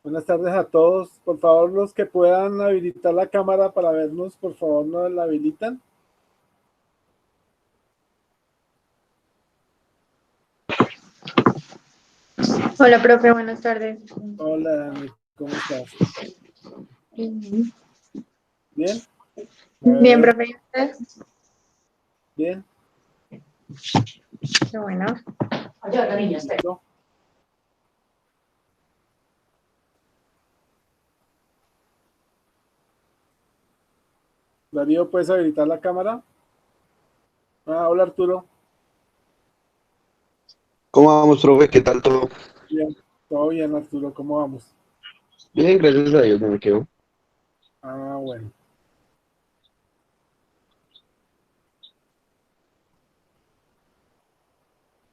Buenas tardes a todos. Por favor, los que puedan habilitar la cámara para vernos, por favor, nos la habilitan. Hola, profe, buenas tardes. Hola, Dani, ¿cómo estás? Bien, ¿Bien? bien, profe, ¿y usted? Bien. Qué bueno. Listo. Darío, ¿puedes habilitar la cámara? Hola, Arturo. ¿Cómo vamos, profe? ¿Qué tal todo? Bien. Todo bien, Arturo. ¿Cómo vamos? Bien, gracias a Dios, no me quedo. Bueno.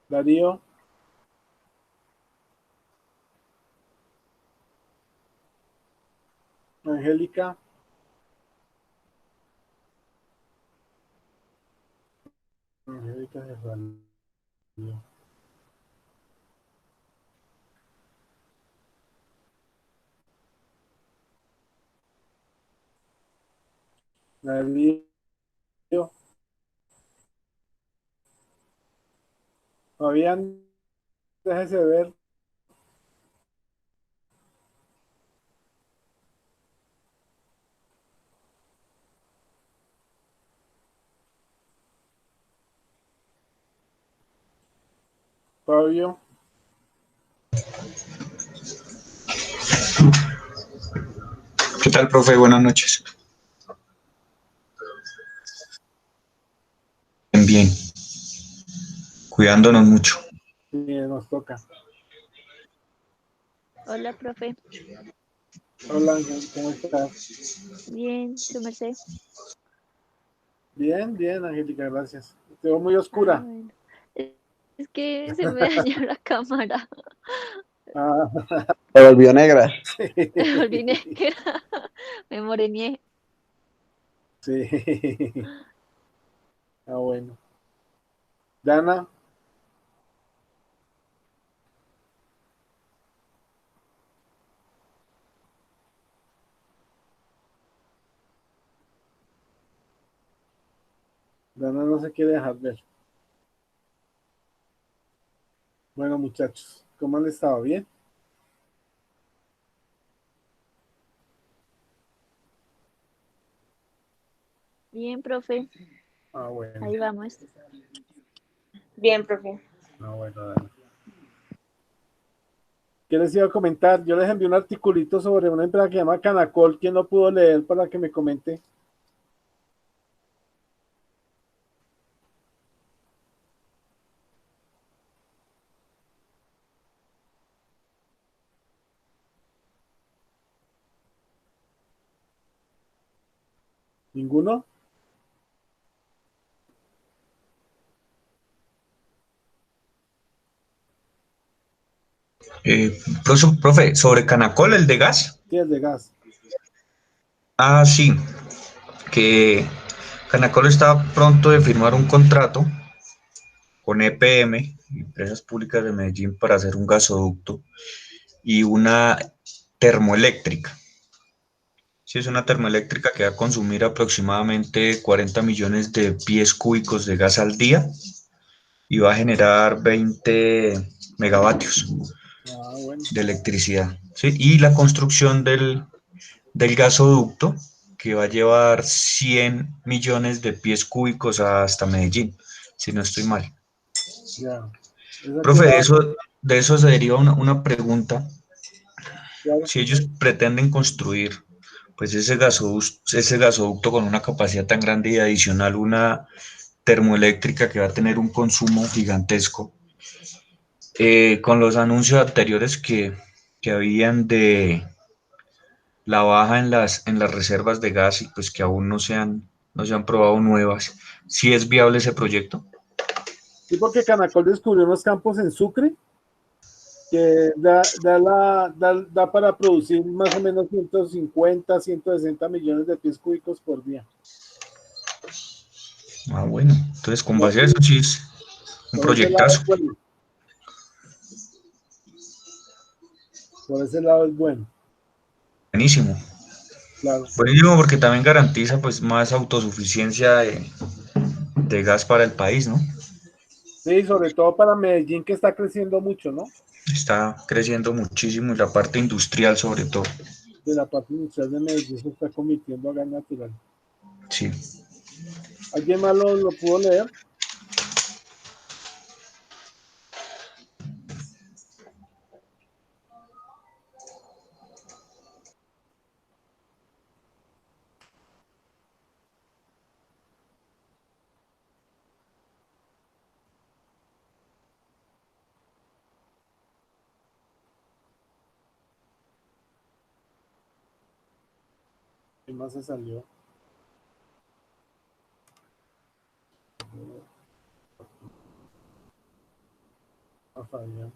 Darío. Angélica. Angélica se salió. Darío. Fabián, déjese ver. Fabio. ¿Qué tal, profe? Buenas noches. Bien, bien. Cuidándonos mucho. Bien, nos toca. Hola, profe. Hola, Ángel, ¿cómo estás? Bien, su merced. Bien, bien, Angélica, gracias. Te veo muy oscura. Bueno. Es que se me dañó la cámara. Ah, Se volvió negra. sí. Me volví negra. Me morené. Sí. Bueno. Dana, Dana no se quiere dejar ver. Bueno, muchachos, ¿cómo han estado? ¿Bien? Bien, profe. Bueno. Ahí vamos. Bien, profe. Bueno, Dana. ¿Qué les iba a comentar? Yo les envié un articulito sobre una empresa que se llama Canacol. ¿Quién no pudo leer para que me comente? ¿Ninguno? Profe, sobre Canacol, el de gas. Sí, el de gas. Ah, sí, que Canacol está pronto de firmar un contrato con EPM, Empresas Públicas de Medellín, para hacer un gasoducto y una termoeléctrica. Sí, es una termoeléctrica que va a consumir aproximadamente 40 millones de pies cúbicos de gas al día y va a generar 20 megavatios Bueno. de electricidad. ¿Sí? Y la construcción del gasoducto que va a llevar 100 millones de pies cúbicos hasta Medellín, si no estoy mal. Ya. ¿Esa quién Profe, la va a hacer? de eso se deriva una pregunta. Claro. Si ellos pretenden construir pues ese gasoducto con una capacidad tan grande y adicional una termoeléctrica que va a tener un consumo gigantesco, con los anuncios anteriores que habían de la baja en las reservas de gas y pues que aún no se han probado nuevas, ¿sí es viable ese proyecto? Sí, porque Canacol descubrió unos campos en Sucre que da para producir más o menos 150, 160 millones de pies cúbicos por día. Ah, bueno, entonces con Por, base a eso sí es un por ese lado, proyectazo. bueno. Por ese lado es bueno, Buenísimo. claro. Buenísimo porque también garantiza pues más autosuficiencia de gas para el país, ¿no? Sí, sobre todo para Medellín que está creciendo mucho, ¿no? Está creciendo muchísimo y la parte industrial sobre todo. De la parte industrial de Medellín se está convirtiendo a gas natural. Sí. ¿Alguien más lo pudo leer? ¿Quién más se salió? A Fabián.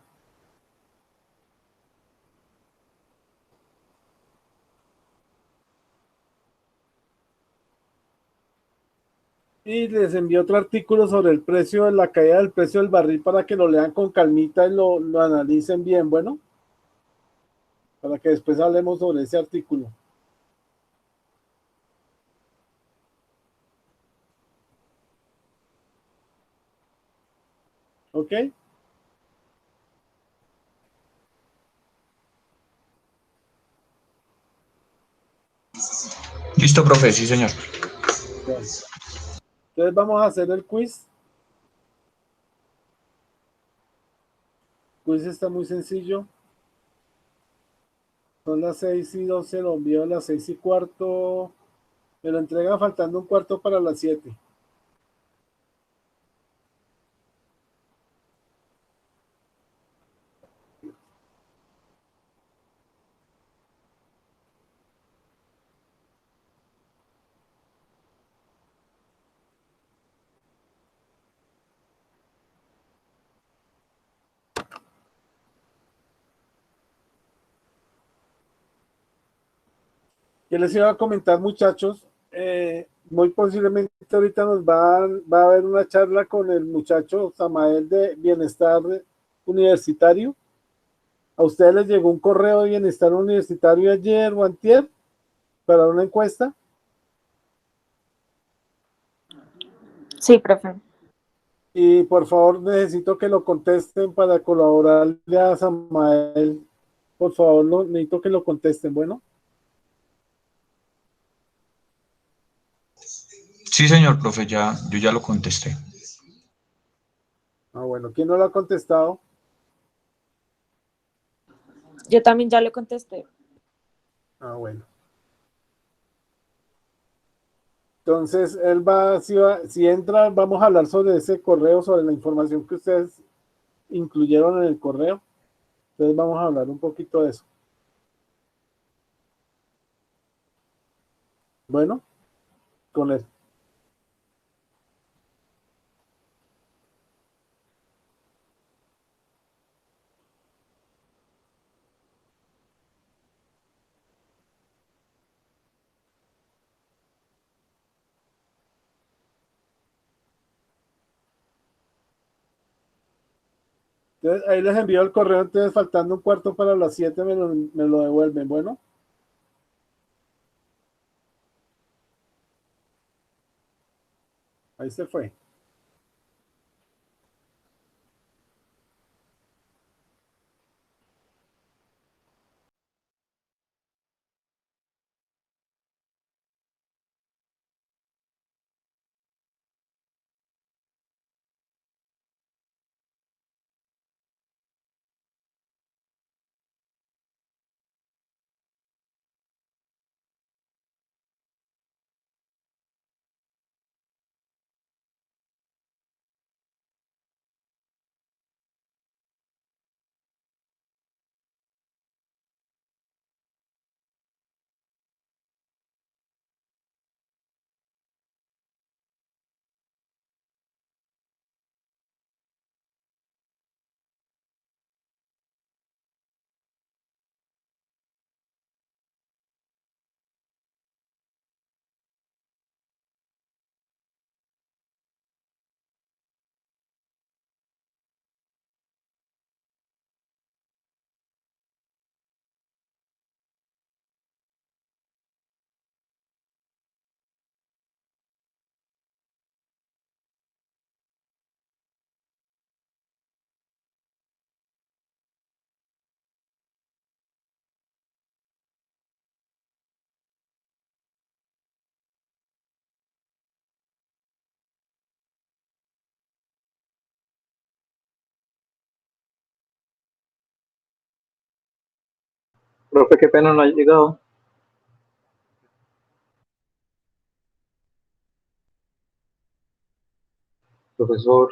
Y les envié otro artículo sobre el precio de la caída del precio del barril para que lo lean con calmita y lo analicen bien, bueno, para que después hablemos sobre ese artículo. ¿Ok? Listo, profe, sí, señor. Bueno, entonces vamos a hacer el quiz. El quiz está muy sencillo. Son las 6:12, lo envío a las 6:15. Me lo entregan faltando un cuarto para las 7. Yo les iba a comentar, muchachos, muy posiblemente ahorita va a haber una charla con el muchacho Samael de Bienestar Universitario. ¿A ustedes les llegó un correo de Bienestar Universitario ayer o antier para una encuesta? Sí, profe. Y por favor necesito que lo contesten para colaborarle a Samael. Por favor, necesito que lo contesten. Bueno, Sí, señor, profe, yo ya lo contesté. bueno, ¿quién no lo ha contestado? Yo también ya le contesté. Bueno. Entonces, él si entra, vamos a hablar sobre ese correo, sobre la información que ustedes incluyeron en el correo. Entonces, vamos a hablar un poquito de eso. Bueno, con él. Entonces, ahí les envío el correo, entonces faltando un cuarto para las 7 me lo devuelven. Bueno, ahí se fue. Profe, qué pena no ha llegado. Profesor,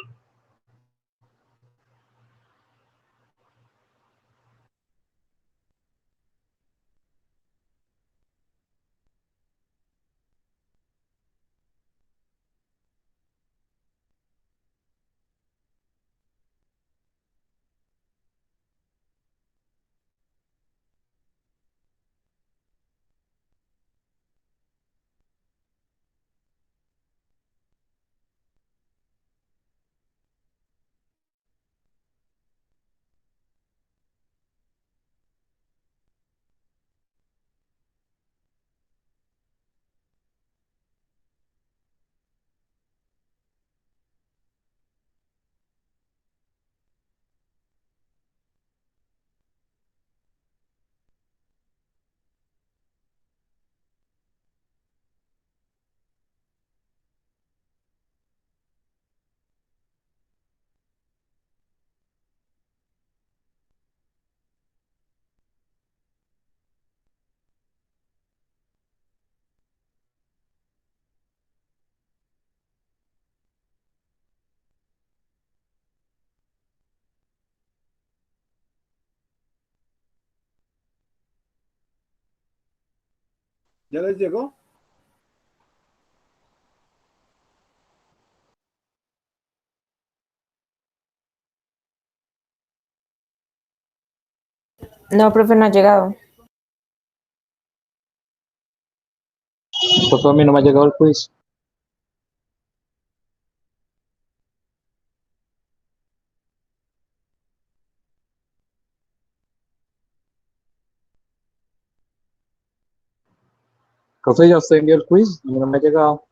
¿Ya les llegó? No, profe, no ha llegado. profe, a mí no me ha llegado el quiz. Profe, ya usted envió el quiz, a mí no me ha llegado.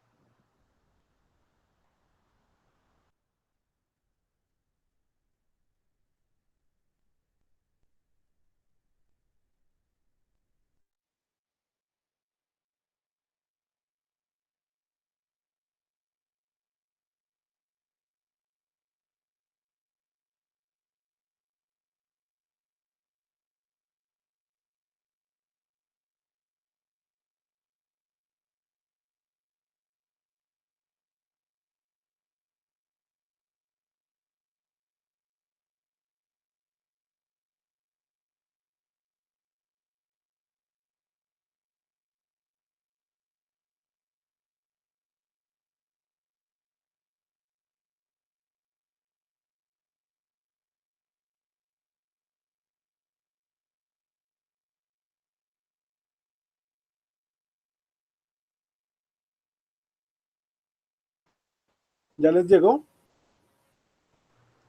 ¿Ya les llegó?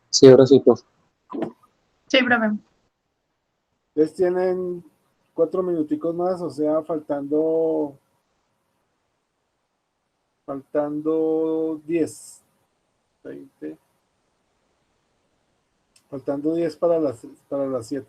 Sí, ahora sí, profe. Sí, profe. Les tienen 4 minuticos más, o sea, faltando 10, 20, faltando 10 para las 7.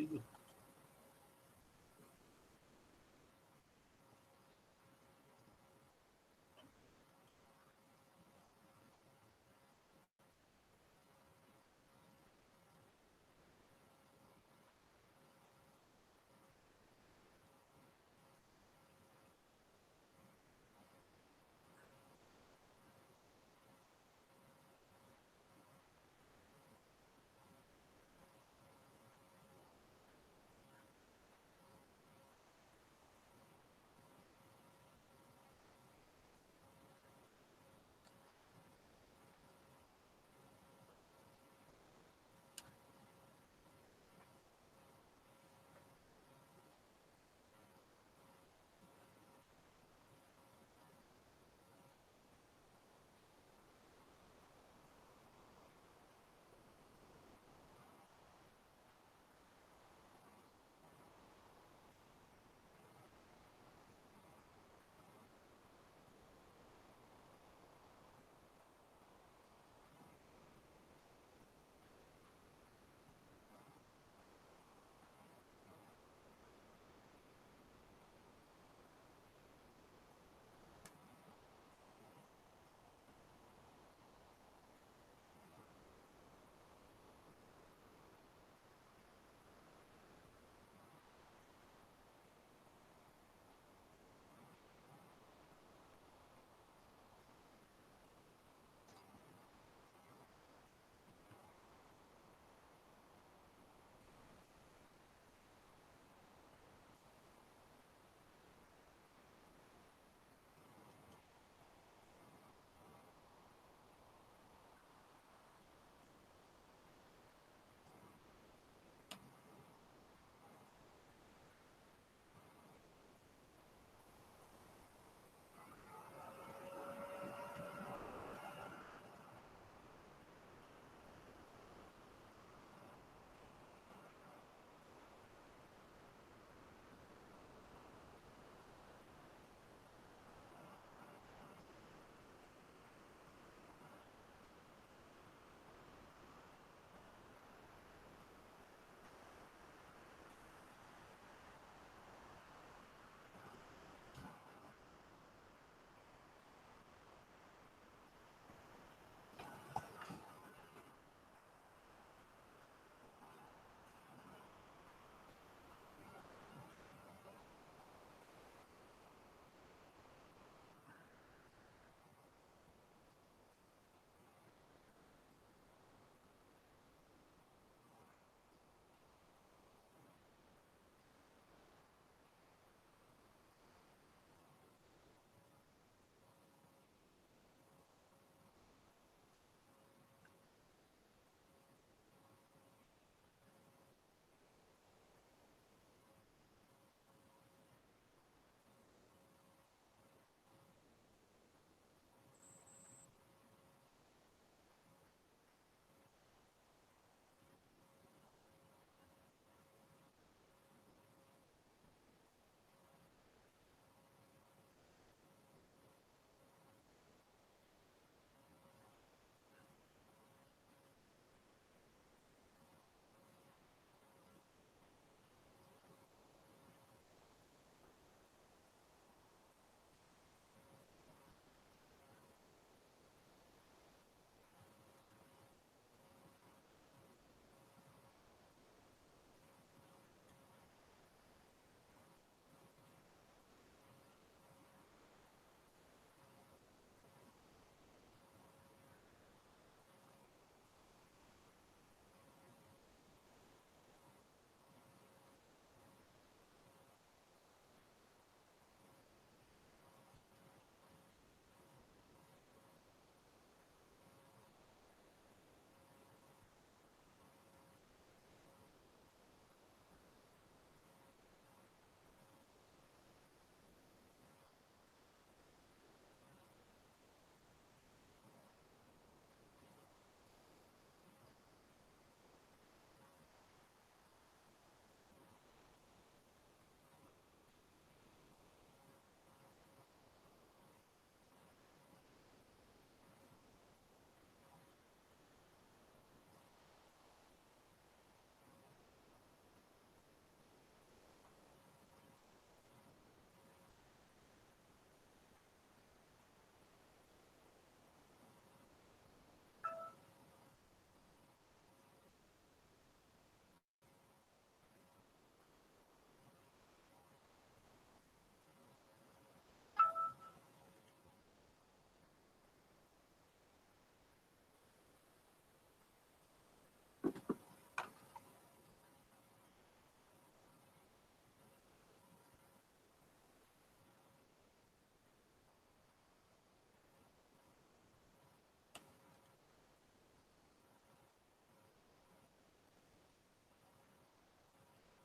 Murillo.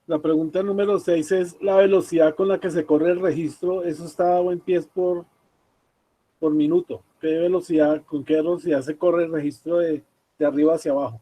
La pregunta número 6 es la velocidad con la que se corre el registro. Eso está dado en pies por minuto. ¿Con qué velocidad se corre el registro de arriba hacia abajo?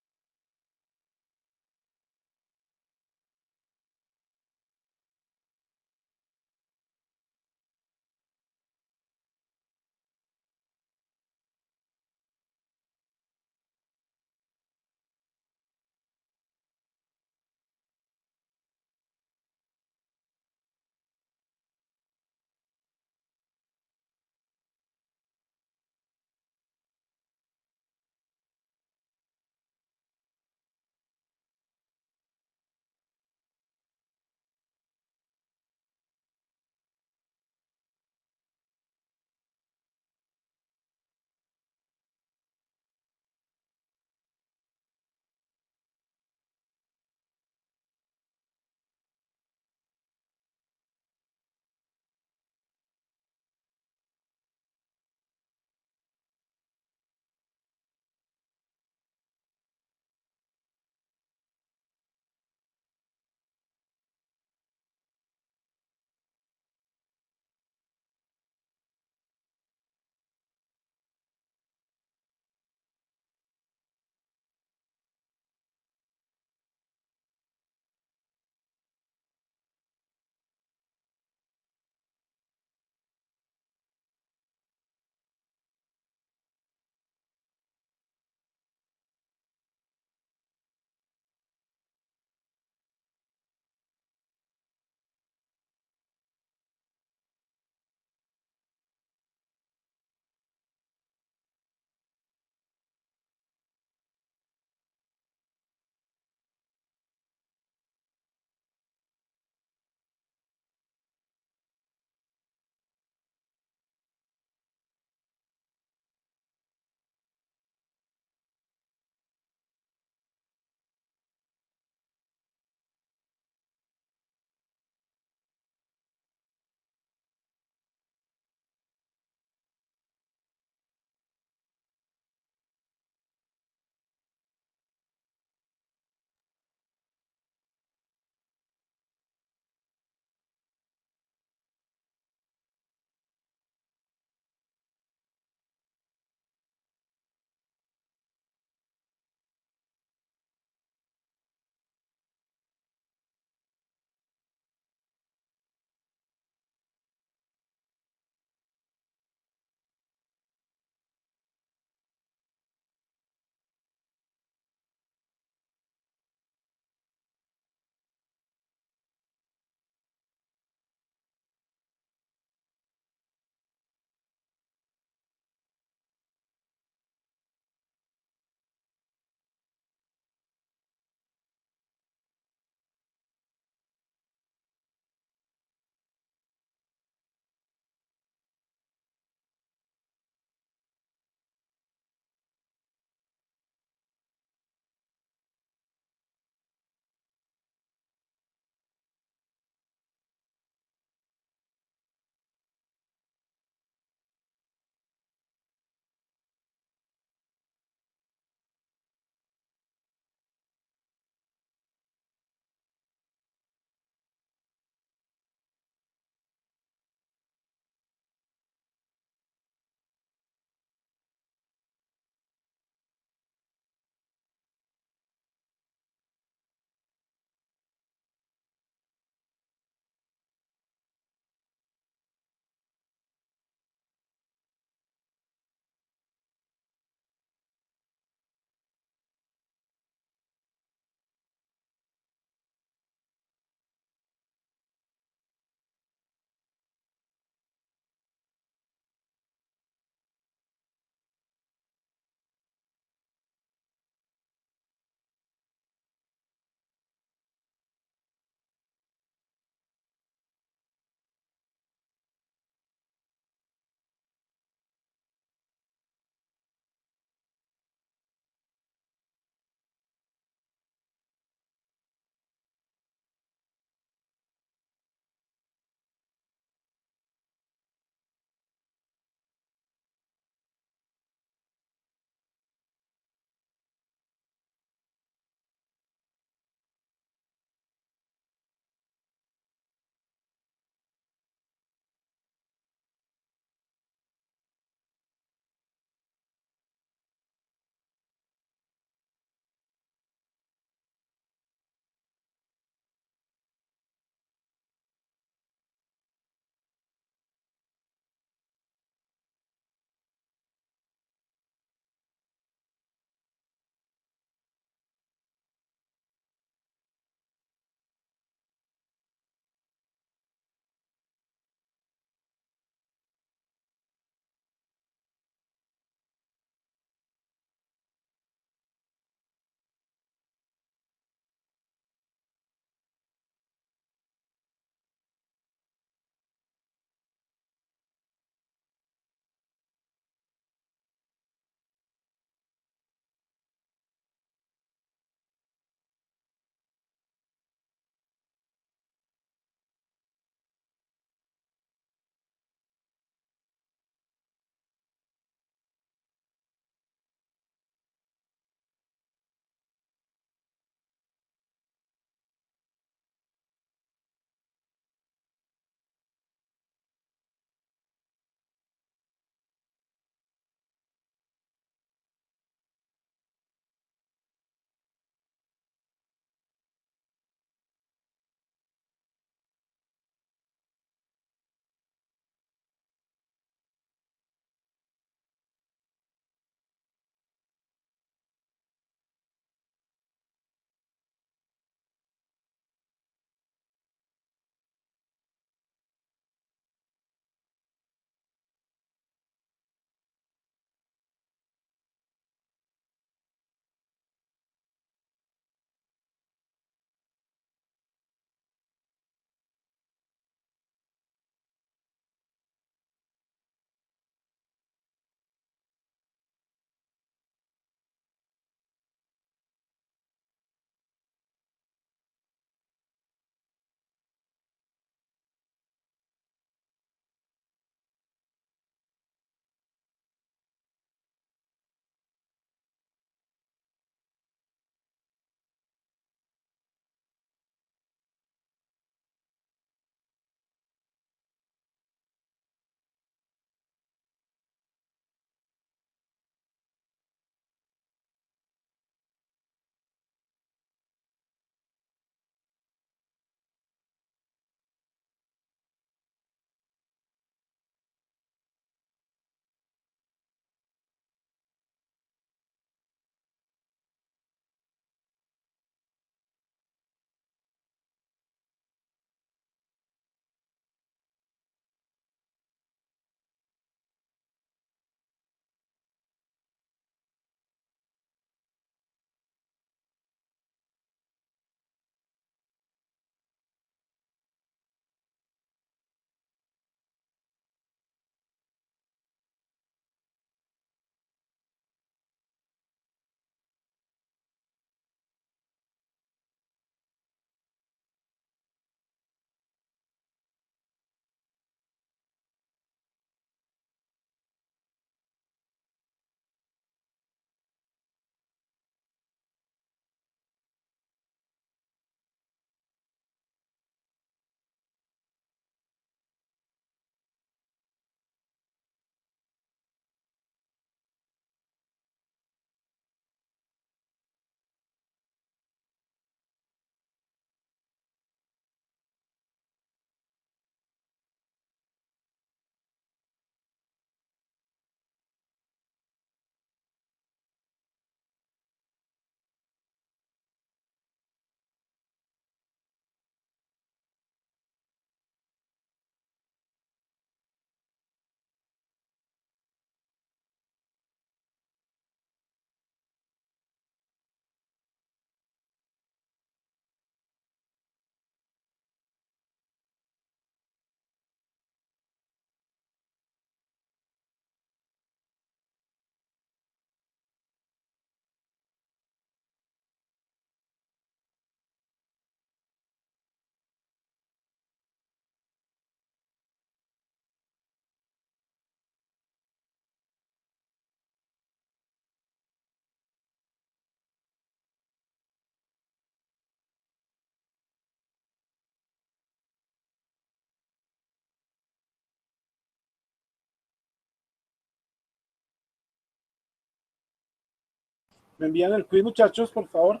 ¿Me envían el quiz, muchachos, por favor?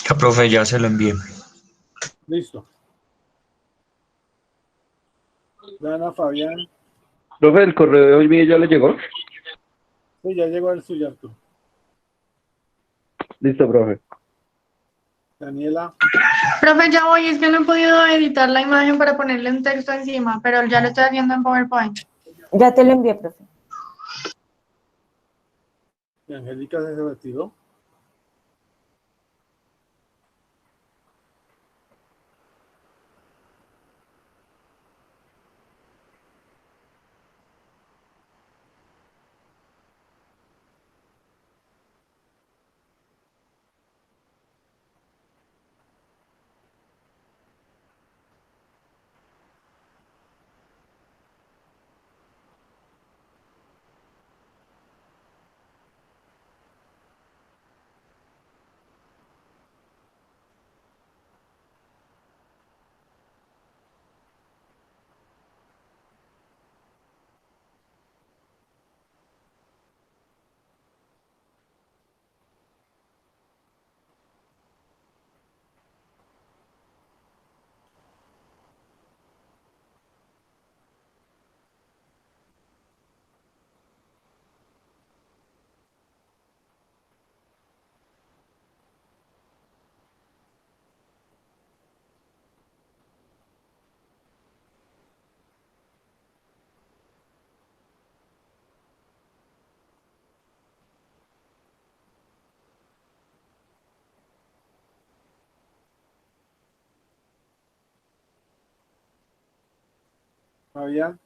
Ya, profe, ya se lo envié. Listo. Dana, Fabián. Profe, ¿el correo de hoy mío ya le llegó? Sí, ya llegó el suyo, Arturo. Listo, profe. Daniela. Profe, ya voy, es que no he podido editar la imagen para ponerle un texto encima, pero ya lo estoy haciendo en PowerPoint. Ya te lo envié, profe. Y Angélica se retiró. Fabián.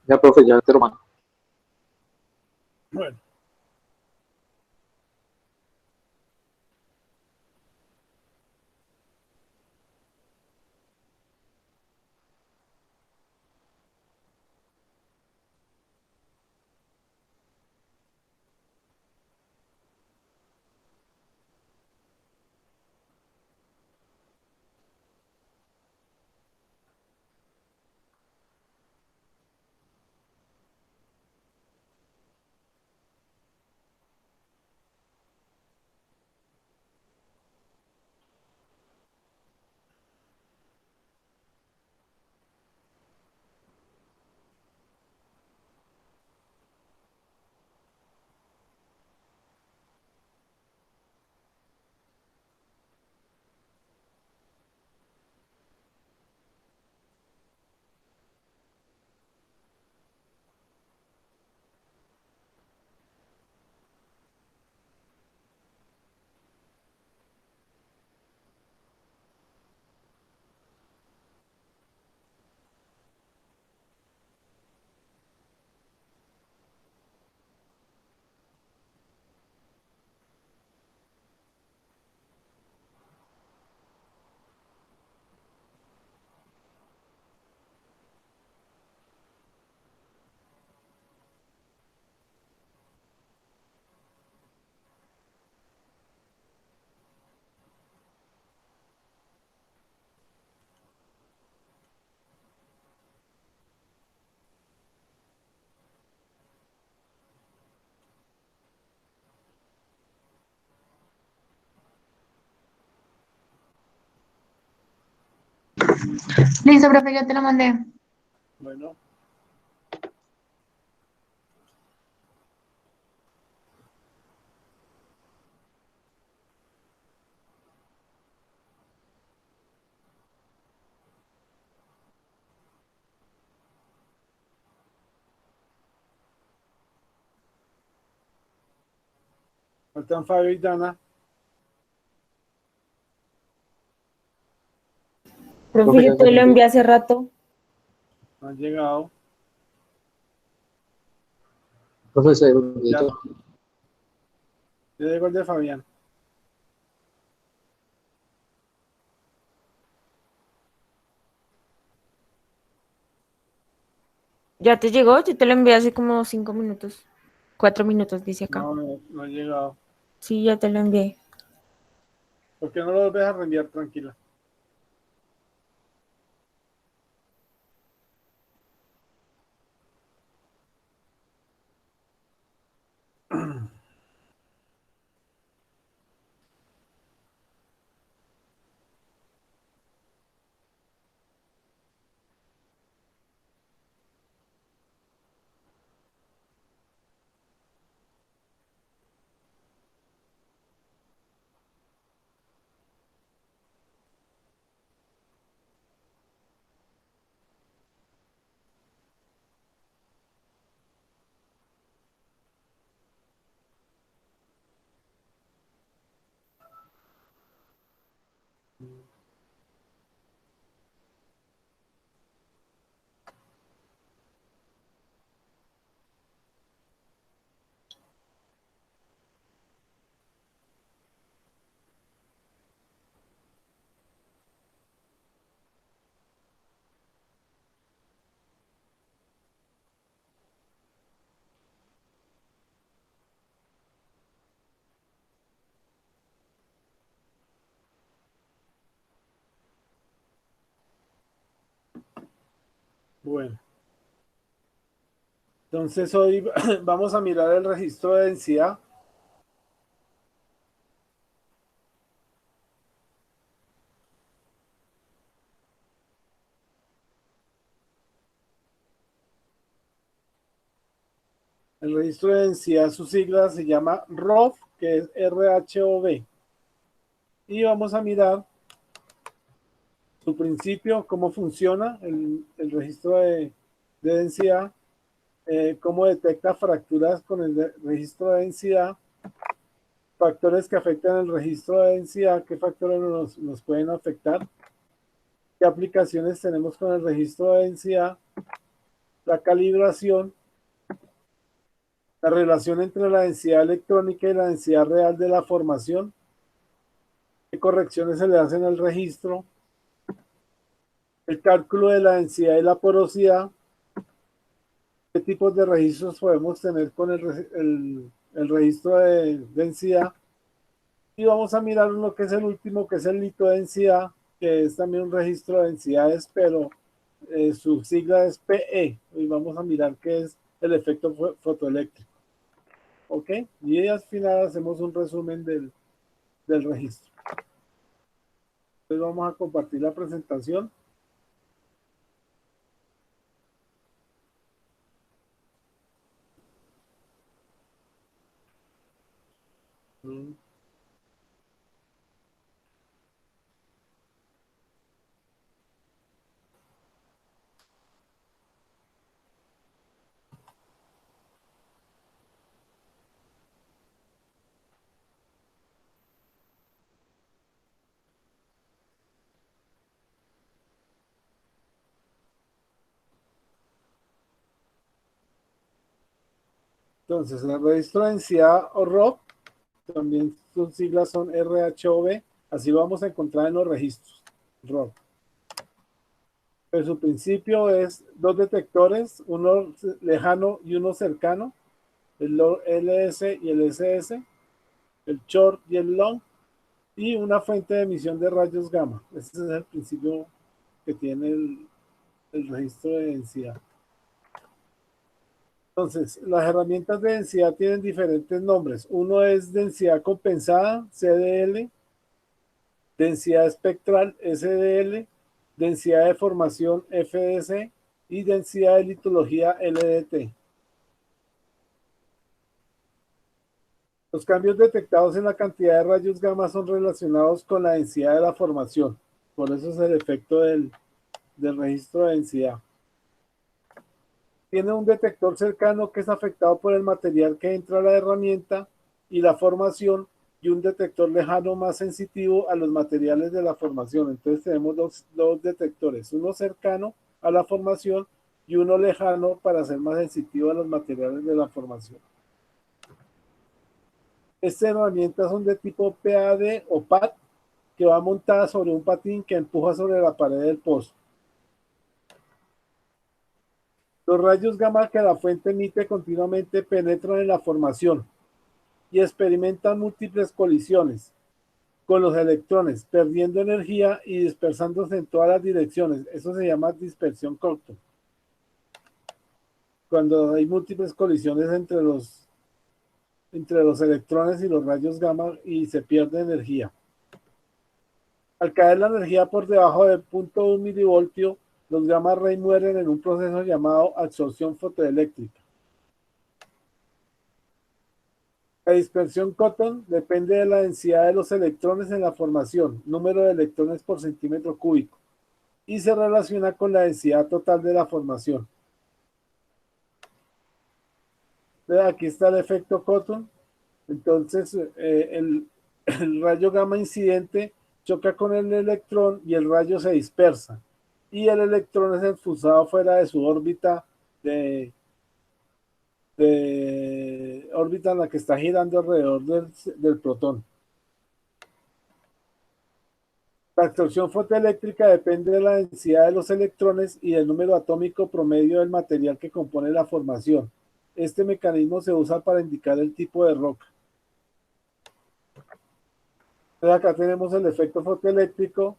Ya, profe, ya te lo mando. Bueno. Listo, profe, ya te lo mandé. Bueno. Faltan Fabio y Dana. Profe, Profe, ya yo se te lo lo envié. envié hace rato. No han llegado. Profe, se lo envié Ya, ya. ya llegó el de Fabián. ¿Ya te llegó? Yo te lo envié hace como 5 minutos. 4 minutos, dice acá. No, no ha llegado. Sí, ya te lo envié. ¿Por qué no lo volvés a reenviar? Tranquila. Bueno, entonces hoy vamos a mirar el registro de densidad. El registro de densidad, su sigla se llama RHOV, que es RHOV. Y vamos a mirar su principio, cómo funciona el registro de densidad, cómo detecta fracturas con el registro de densidad, factores que afectan el registro de densidad, qué factores nos pueden afectar, qué aplicaciones tenemos con el registro de densidad, la calibración, la relación entre la densidad electrónica y la densidad real de la formación, qué correcciones se le hacen al registro, el cálculo de la densidad y la porosidad, qué tipos de registros podemos tener con el registro de densidad, y vamos a mirar lo que es el último, que es el litodensidad, que es también un registro de densidades, pero su sigla es PE, y vamos a mirar qué es el efecto fotoeléctrico. ¿Ok? Y al final hacemos un resumen del registro. Entonces vamos a compartir la presentación. Entonces, el registro de densidad o RHOV, también sus siglas son RHOV, así lo vamos a encontrar en los registros RHOV. Pero su principio es dos detectores, uno lejano y uno cercano, el LS y el SS, el short y el long, y una fuente de emisión de rayos gamma. Ese es el principio que tiene el registro de densidad. Entonces, las herramientas de densidad tienen diferentes nombres. Uno es densidad compensada, CDL, densidad espectral, SDL, densidad de formación, FDC, y densidad de litología, LDT. Los cambios detectados en la cantidad de rayos gamma son relacionados con la densidad de la formación. Por eso es el efecto del registro de densidad. Tiene un detector cercano que es afectado por el material que entra a la herramienta y la formación, y un detector lejano más sensitivo a los materiales de la formación. Entonces tenemos dos detectores, uno cercano a la formación y uno lejano para ser más sensitivo a los materiales de la formación. Estas herramientas son de tipo PAD o PAD, que va montada sobre un patín que empuja sobre la pared del pozo. Los rayos gamma que la fuente emite continuamente penetran en la formación y experimentan múltiples colisiones con los electrones, perdiendo energía y dispersándose en todas las direcciones. Eso se llama dispersión Compton. Cuando hay múltiples colisiones entre los entre los electrones y los rayos gamma y se pierde energía. Al caer la energía por debajo de 0.1 milivoltio, los gamma ray mueren en un proceso llamado absorción fotoeléctrica. La dispersión Cotton depende de la densidad de los electrones en la formación, número de electrones por centímetro cúbico, y se relaciona con la densidad total de la formación. Aquí está el efecto Cotton. Entonces, el rayo gamma incidente choca con el electrón y el rayo se dispersa. Y el electrón es expulsado fuera de su órbita de órbita en la que está girando alrededor del protón. La absorción fotoeléctrica depende de la densidad de los electrones y del número atómico promedio del material que compone la formación. Este mecanismo se usa para indicar el tipo de roca. Entonces acá tenemos el efecto fotoeléctrico.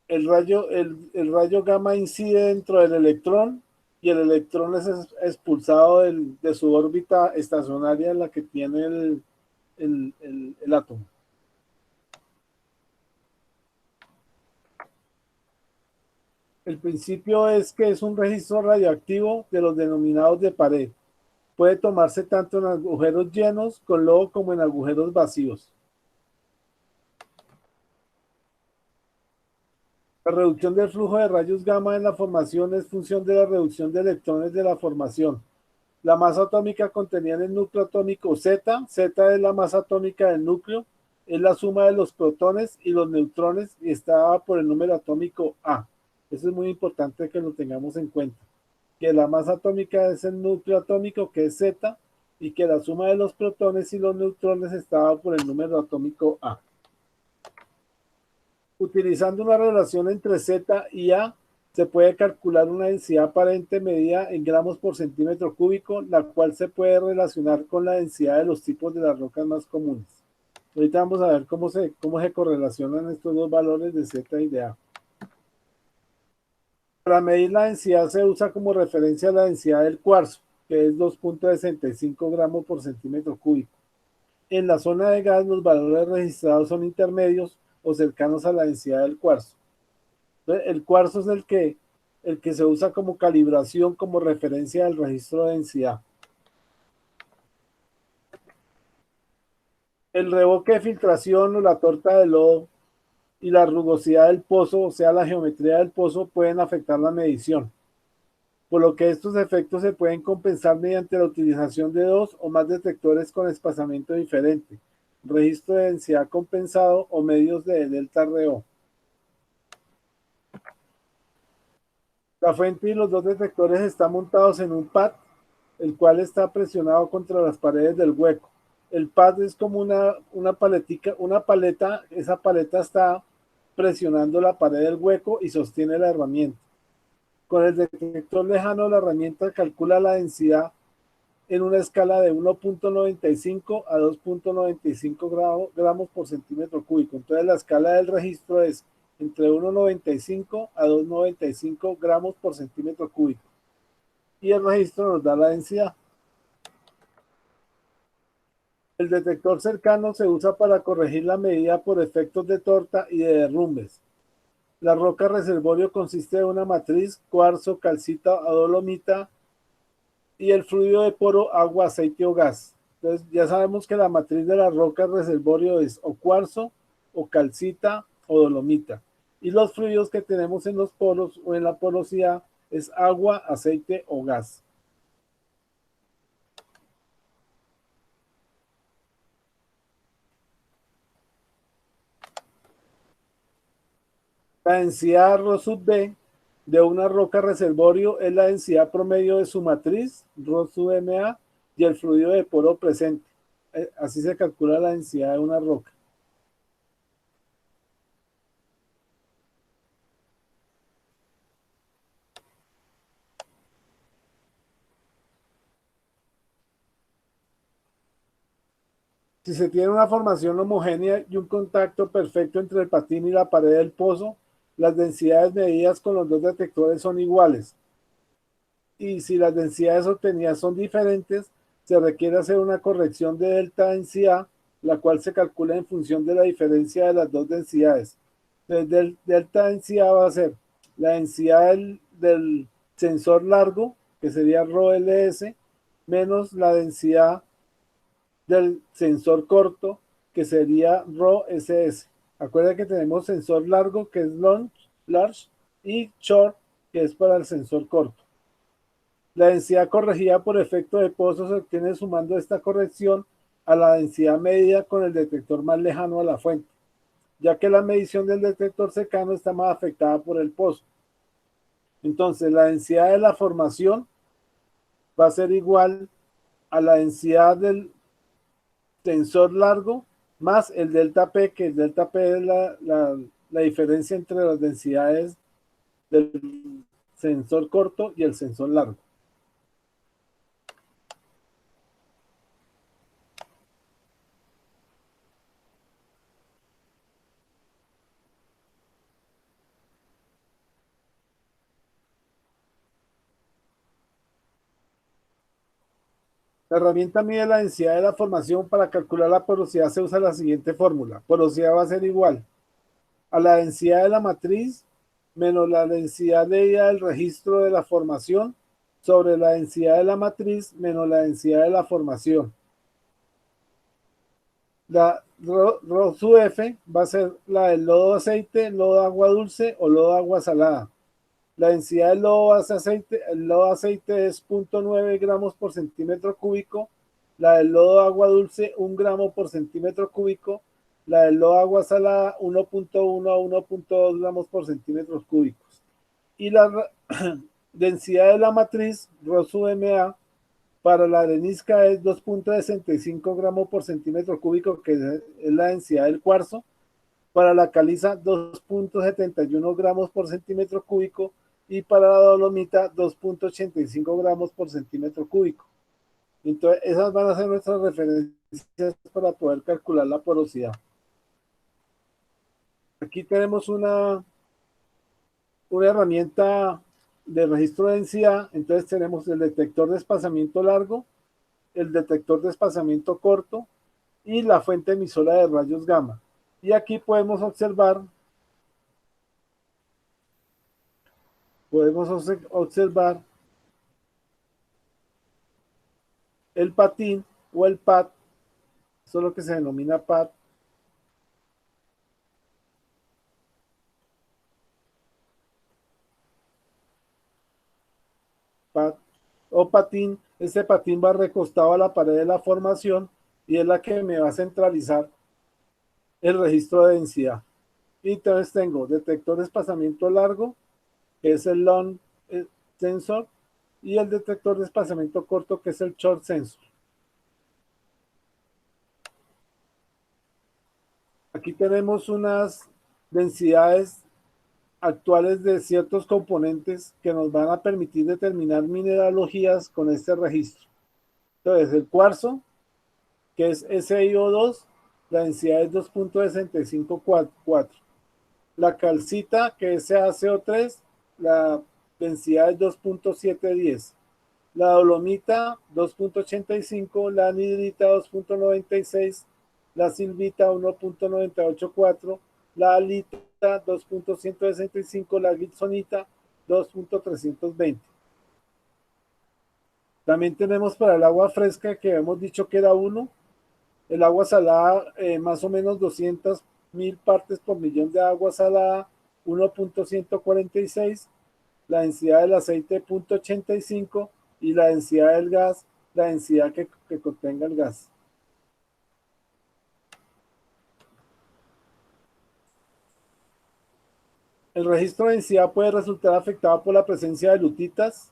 El rayo gamma incide dentro del electrón y el electrón es expulsado de su órbita estacionaria en la que tiene el átomo. El principio es que es un registro radioactivo de los denominados de pared. Puede tomarse tanto en agujeros llenos con lodo como en agujeros vacíos. La reducción del flujo de rayos gamma en la formación es función de la reducción de electrones de la formación. La masa atómica contenida en el núcleo atómico Z, Z es la masa atómica del núcleo, es la suma de los protones y los neutrones y está dada por el número atómico A. Eso es muy importante que lo tengamos en cuenta. Que la masa atómica es el núcleo atómico, que es Z, y que la suma de los protones y los neutrones está dada por el número atómico A. Utilizando una relación entre Z y A, se puede calcular una densidad aparente medida en gramos por centímetro cúbico, la cual se puede relacionar con la densidad de los tipos de las rocas más comunes. Ahorita vamos a ver cómo se correlacionan estos dos valores de Z y de A. Para medir la densidad se usa como referencia la densidad del cuarzo, que es 2.65 gramos por centímetro cúbico. En la zona de gas los valores registrados son intermedios o cercanos a la densidad del cuarzo. Entonces, el cuarzo es el que se usa como calibración, como referencia del registro de densidad. El revoque de filtración o la torta de lodo y la rugosidad del pozo, o sea, la geometría del pozo, pueden afectar la medición. Por lo que estos efectos se pueden compensar mediante la utilización de dos o más detectores con espaciamiento diferente, registro de densidad compensado o medios de delta RO. La fuente y los dos detectores están montados en un pad, el cual está presionado contra las paredes del hueco. El pad es como una paleta, esa paleta está presionando la pared del hueco y sostiene la herramienta. Con el detector lejano, la herramienta calcula la densidad en una escala de 1.95 a 2.95 gramos por centímetro cúbico. Entonces la escala del registro es entre 1.95 a 2.95 gramos por centímetro cúbico. Y el registro nos da la densidad. El detector cercano se usa para corregir la medida por efectos de torta y de derrumbes. La roca reservorio consiste de una matriz, cuarzo, calcita o dolomita y el fluido de poro, agua, aceite o gas. Entonces ya sabemos que la matriz de la roca reservorio es o cuarzo, o calcita o dolomita. Y los fluidos que tenemos en los poros o en la porosidad es agua, aceite o gas. La densidad Rho sub B de una roca reservorio es la densidad promedio de su matriz, Rho sub MA, y el fluido de poro presente. Así se calcula la densidad de una roca. Si se tiene una formación homogénea y un contacto perfecto entre el patín y la pared del pozo, las densidades medidas con los dos detectores son iguales. Y si las densidades obtenidas son diferentes, se requiere hacer una corrección de delta densidad, la cual se calcula en función de la diferencia de las dos densidades. Entonces, delta densidad va a ser la densidad del sensor largo, que sería ρLS, menos la densidad del sensor corto, que sería ρSS. Acuerda que tenemos sensor largo, que es large, y short, que es para el sensor corto. La densidad corregida por efecto de pozo se obtiene sumando esta corrección a la densidad medida con el detector más lejano a la fuente, ya que la medición del detector cercano está más afectada por el pozo. Entonces, la densidad de la formación va a ser igual a la densidad del tensor largo más el delta P, que el delta P es la diferencia entre las densidades del sensor corto y el sensor largo. La herramienta mide la densidad de la formación. Para calcular la porosidad se usa la siguiente fórmula. Porosidad va a ser igual a la densidad de la matriz menos la densidad de ida del registro de la formación sobre la densidad de la matriz menos la densidad de la formación. La ρ sub F va a ser la del lodo aceite, lodo agua dulce o lodo agua salada. La densidad del lodo aceite, el lodo aceite es 0.9 gramos por centímetro cúbico, la del lodo agua dulce 1 gramo por centímetro cúbico, la del lodo agua salada 1.1 a 1.2 gramos por centímetros cúbicos. Y la densidad de la matriz, ρ sub MA, para la arenisca es 2.65 gramos por centímetro cúbico, que es la densidad del cuarzo. Para la caliza, 2.71 gramos por centímetro cúbico. Y para la dolomita, 2.85 gramos por centímetro cúbico. Entonces, esas van a ser nuestras referencias para poder calcular la porosidad. Aquí tenemos una herramienta de registro de densidad. Entonces tenemos el detector de espaciamiento largo, el detector de espaciamiento corto y la fuente emisora de rayos gamma. Y aquí podemos observar el patín o el pad. Eso es lo que se denomina pad. O patín. Este patín va recostado a la pared de la formación y es la que me va a centralizar el registro de densidad. Y entonces tengo detector de espaciamiento largo, que es el long sensor, y el detector de espaciamiento corto, que es el short sensor. Aquí tenemos unas densidades actuales de ciertos componentes que nos van a permitir determinar mineralogías con este registro. Entonces, el cuarzo, que es SiO2, la densidad es 2.6544. La calcita, que es CaCO3, la densidad es 2.710. La dolomita, 2.85. La anhidrita, 2.96. La silvita, 1.984. La alita, 2.165. La gibsonita, 2.320. También tenemos para el agua fresca, que hemos dicho que era 1. El agua salada, más o menos 200.000 partes por millón de agua salada, 1.146. La densidad del aceite, 0.85. Y la densidad del gas, la densidad que contenga el gas. El registro de densidad puede resultar afectado por la presencia de lutitas,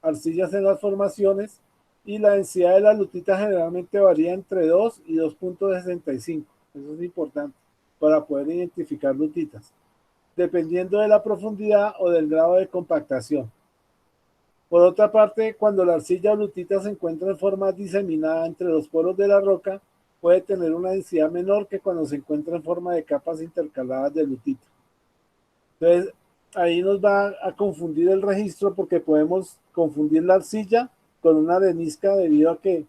arcillas en las formaciones, y la densidad de las lutitas generalmente varía entre 2 y 2.65. Eso es importante para poder identificar lutitas, dependiendo de la profundidad o del grado de compactación. Por otra parte, cuando la arcilla o lutita se encuentra en forma diseminada entre los poros de la roca, puede tener una densidad menor que cuando se encuentra en forma de capas intercaladas de lutita. Entonces, ahí nos va a confundir el registro, porque podemos confundir la arcilla con una arenisca debido a que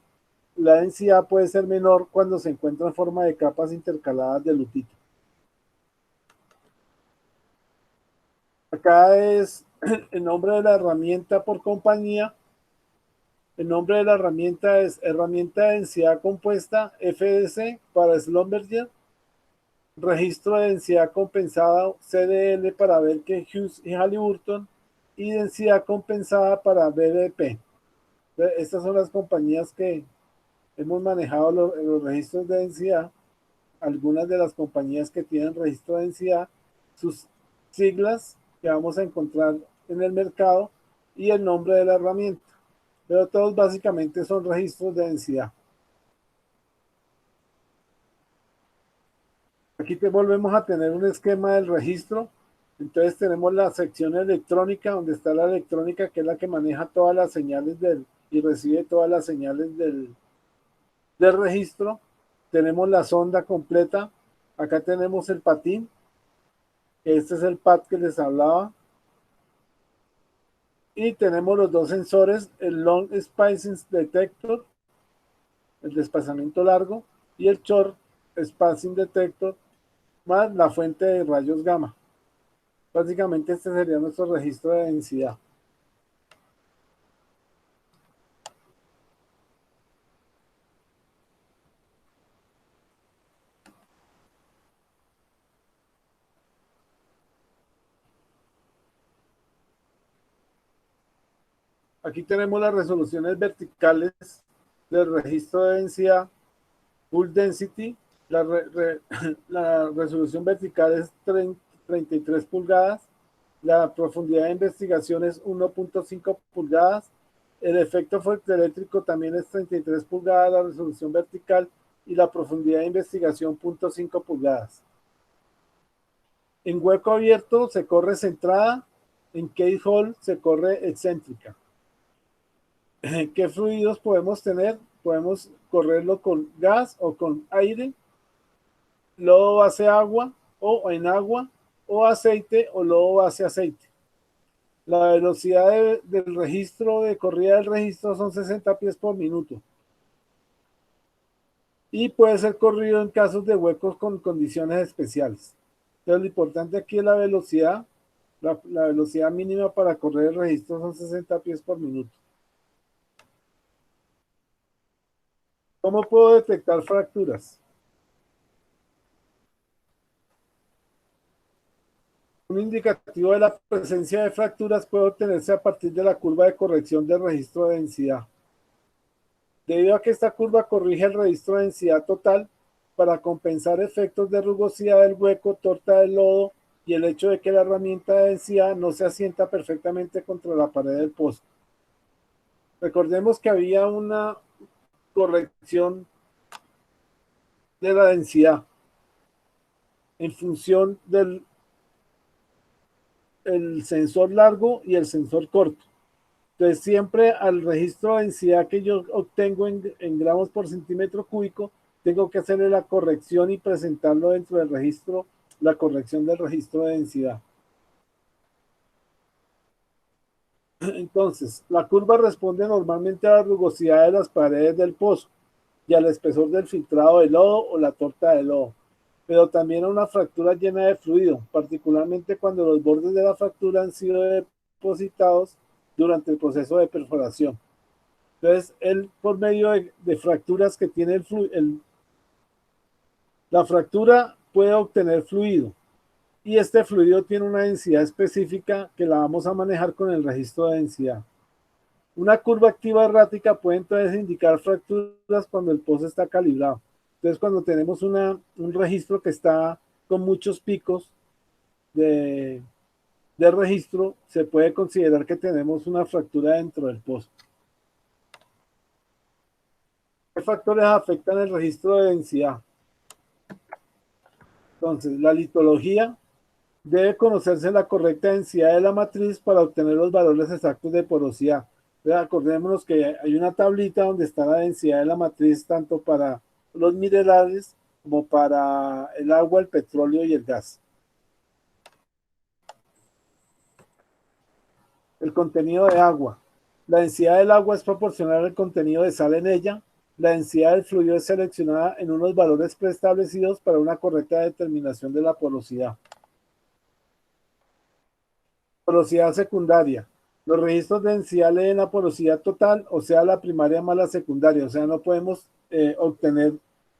la densidad puede ser menor cuando se encuentra en forma de capas intercaladas de lutito. Acá es el nombre de la herramienta por compañía. El nombre de la herramienta es herramienta de densidad compuesta FDC para Schlumberger, registro de densidad compensada CDL para Baker Hughes y Halliburton y densidad compensada para BDP. Estas son las compañías que hemos manejado los registros de densidad. Algunas de las compañías que tienen registro de densidad, sus siglas que vamos a encontrar en el mercado y el nombre de la herramienta. Pero todos básicamente son registros de densidad. Aquí volvemos a tener un esquema del registro. Entonces tenemos la sección electrónica, donde está la electrónica, que es la que maneja todas las señales y recibe todas las señales del registro. Tenemos la sonda completa. Acá tenemos el patín. Este es el pad que les hablaba. Y tenemos los dos sensores, el Long Spacing Detector, el desplazamiento largo, y el Short Spacing Detector, más la fuente de rayos gamma. Básicamente este sería nuestro registro de densidad. Aquí tenemos las resoluciones verticales del registro de densidad, Full Density. La resolución vertical es 33 pulgadas. La profundidad de investigación es 1.5 pulgadas. El efecto fotoeléctrico también es 33 pulgadas, la resolución vertical, y la profundidad de investigación 0.5 pulgadas. En hueco abierto se corre centrada, en case hole se corre excéntrica. ¿Qué fluidos podemos tener? Podemos correrlo con gas o con aire, lodo base agua o en agua, o aceite o lodo base aceite. La velocidad del registro, de corrida del registro, son 60 pies por minuto. Y puede ser corrido en casos de huecos con condiciones especiales. Entonces lo importante aquí es la velocidad. La velocidad mínima para correr el registro son 60 pies por minuto. ¿Cómo puedo detectar fracturas? Un indicativo de la presencia de fracturas puede obtenerse a partir de la curva de corrección del registro de densidad. Debido a que esta curva corrige el registro de densidad total para compensar efectos de rugosidad del hueco, torta del lodo y el hecho de que la herramienta de densidad no se asienta perfectamente contra la pared del pozo. Recordemos que había una corrección de la densidad en función del sensor largo y el sensor corto. Entonces siempre al registro de densidad que yo obtengo en gramos por centímetro cúbico, tengo que hacerle la corrección y presentarlo dentro del registro, la corrección del registro de densidad. Entonces, la curva responde normalmente a la rugosidad de las paredes del pozo y al espesor del filtrado de lodo o la torta de lodo, pero también a una fractura llena de fluido, particularmente cuando los bordes de la fractura han sido depositados durante el proceso de perforación. Entonces, él por medio de fracturas que tiene la fractura puede obtener fluido, y este fluido tiene una densidad específica que la vamos a manejar con el registro de densidad. Una curva activa errática puede entonces indicar fracturas cuando el pozo está calibrado. Entonces, cuando tenemos un registro que está con muchos picos de registro, se puede considerar que tenemos una fractura dentro del pozo. ¿Qué factores afectan el registro de densidad? Entonces, la litología. Debe conocerse la correcta densidad de la matriz para obtener los valores exactos de porosidad. Entonces, acordémonos que hay una tablita donde está la densidad de la matriz tanto para los minerales como para el agua, el petróleo y el gas. El contenido de agua. La densidad del agua es proporcional al contenido de sal en ella. La densidad del fluido es seleccionada en unos valores preestablecidos para una correcta determinación de la porosidad. Porosidad secundaria. Los registros de densidad leen la porosidad total, o sea, la primaria más la secundaria. O sea, no podemos obtener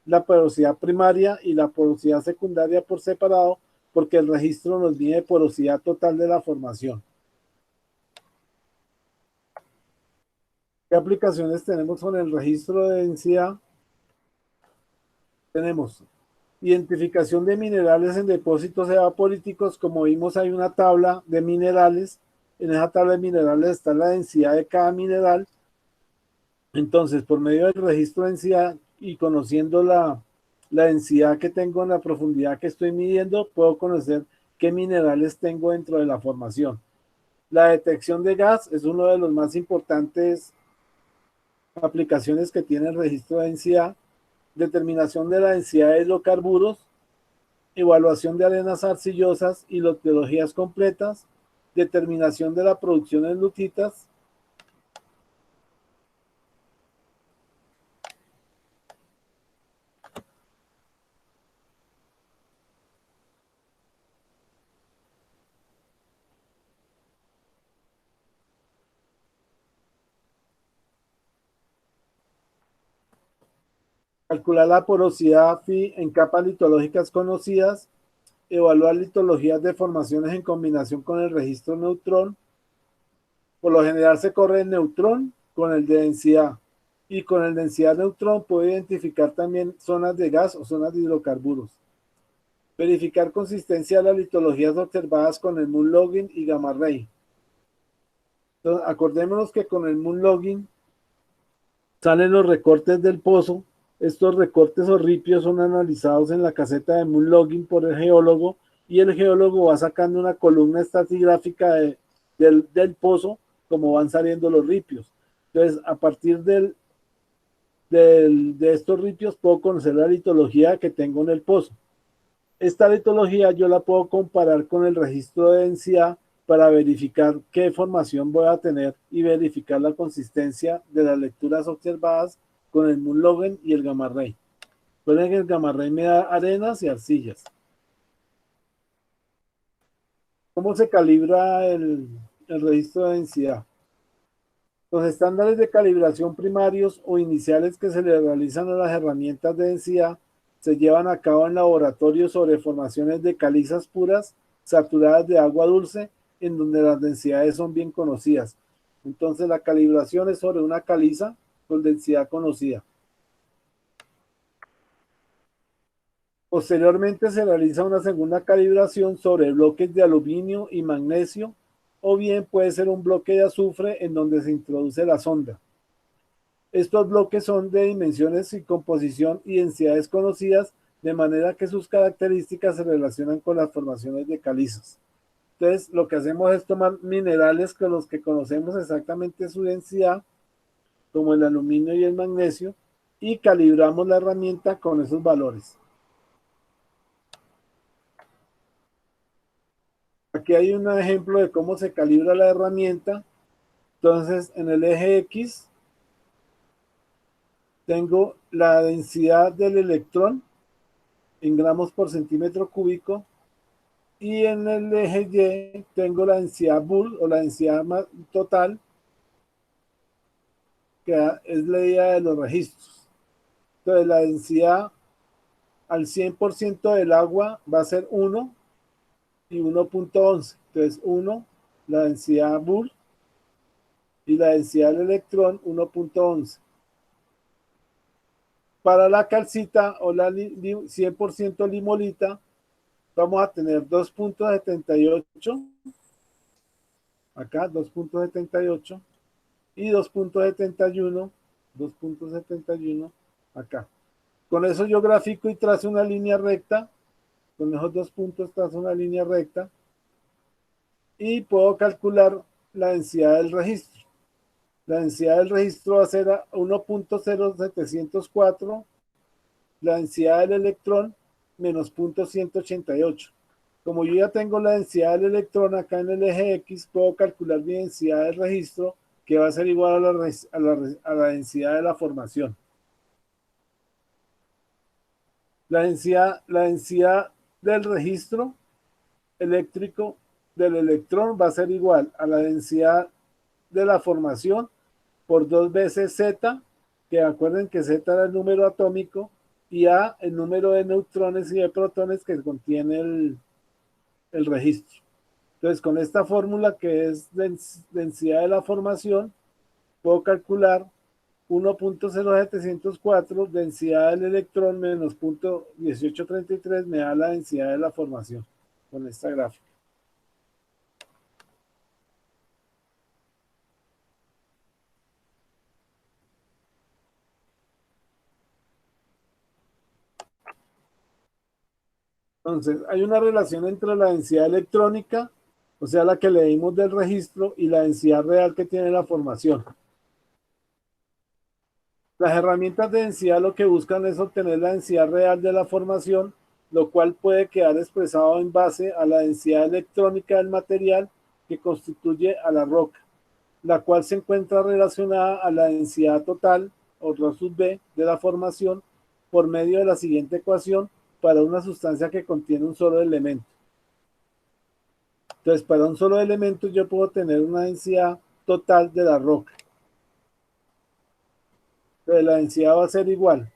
la porosidad primaria y la porosidad secundaria por separado, porque el registro nos mide porosidad total de la formación. ¿Qué aplicaciones tenemos con el registro de densidad? Tenemos identificación de minerales en depósitos evaporíticos. Como vimos, hay una tabla de minerales. En esa tabla de minerales está la densidad de cada mineral. Entonces, por medio del registro de densidad y conociendo la densidad que tengo en la profundidad que estoy midiendo, puedo conocer qué minerales tengo dentro de la formación. La detección de gas es uno de los más importantes aplicaciones que tiene el registro de densidad. Determinación de la densidad de hidrocarburos, evaluación de arenas arcillosas y loctologías completas, determinación de la producción de lutitas, calcular la porosidad Phi en capas litológicas conocidas, evaluar litologías de formaciones en combinación con el registro neutrón. Por lo general se corre el neutrón con el de densidad, y con el densidad neutrón puedo identificar también zonas de gas o zonas de hidrocarburos. Verificar consistencia de las litologías observadas con el Moon Logging y Gamma Ray. Entonces, acordémonos que con el Moon Logging salen los recortes del pozo. Estos recortes o ripios son analizados en la caseta de Moon Logging por el geólogo, y el geólogo va sacando una columna estratigráfica del pozo como van saliendo los ripios. Entonces, a partir de estos ripios puedo conocer la litología que tengo en el pozo. Esta litología yo la puedo comparar con el registro de densidad para verificar qué formación voy a tener y verificar la consistencia de las lecturas observadas con el Moon Logging y el Gamma Ray. Recuerden que el Gamma Ray me da arenas y arcillas. ¿Cómo se calibra el registro de densidad? Los estándares de calibración primarios o iniciales que se le realizan a las herramientas de densidad se llevan a cabo en laboratorios sobre formaciones de calizas puras saturadas de agua dulce, en donde las densidades son bien conocidas. Entonces la calibración es sobre una caliza con densidad conocida. Posteriormente se realiza una segunda calibración sobre bloques de aluminio y magnesio, o bien puede ser un bloque de azufre en donde se introduce la sonda. Estos bloques son de dimensiones y composición y densidades conocidas, de manera que sus características se relacionan con las formaciones de calizas. Entonces, lo que hacemos es tomar minerales con los que conocemos exactamente su densidad, como el aluminio y el magnesio, y calibramos la herramienta con esos valores. Aquí hay un ejemplo de cómo se calibra la herramienta. Entonces, en el eje X tengo la densidad del electrón en gramos por centímetro cúbico, y en el eje Y tengo la densidad Boole o la densidad total, que es medida de los registros. Entonces, la densidad al 100% del agua va a ser 1 y 1.11. Entonces, 1, la densidad Boole, y la densidad del electrón, 1.11. Para la calcita o la 100% limolita, vamos a tener 2.78, acá 2.78, y 2.71 acá. Con eso yo grafico y trazo una línea recta, con esos 2 puntos trazo una línea recta, y puedo calcular la densidad del registro. La densidad del registro va a ser 1.0704, la densidad del electrón menos 0.188. Como yo ya tengo la densidad del electrón acá en el eje X, puedo calcular mi densidad del registro, que va a ser igual a la densidad de la formación. La densidad del registro eléctrico del electrón va a ser igual a la densidad de la formación por 2 veces Z, que acuerden que Z era el número atómico, y A el número de neutrones y de protones que contiene el registro. Entonces, con esta fórmula que es densidad de la formación, puedo calcular 1.0704, densidad del electrón menos 0.1833 me da la densidad de la formación con esta gráfica. Entonces, hay una relación entre la densidad electrónica, o sea, la que le dimos del registro, y la densidad real que tiene la formación. Las herramientas de densidad lo que buscan es obtener la densidad real de la formación, lo cual puede quedar expresado en base a la densidad electrónica del material que constituye a la roca, la cual se encuentra relacionada a la densidad total, o ρ sub b, de la formación por medio de la siguiente ecuación para una sustancia que contiene un solo elemento. Entonces, para un solo elemento yo puedo tener una densidad total de la roca. Entonces, la densidad va a ser igual.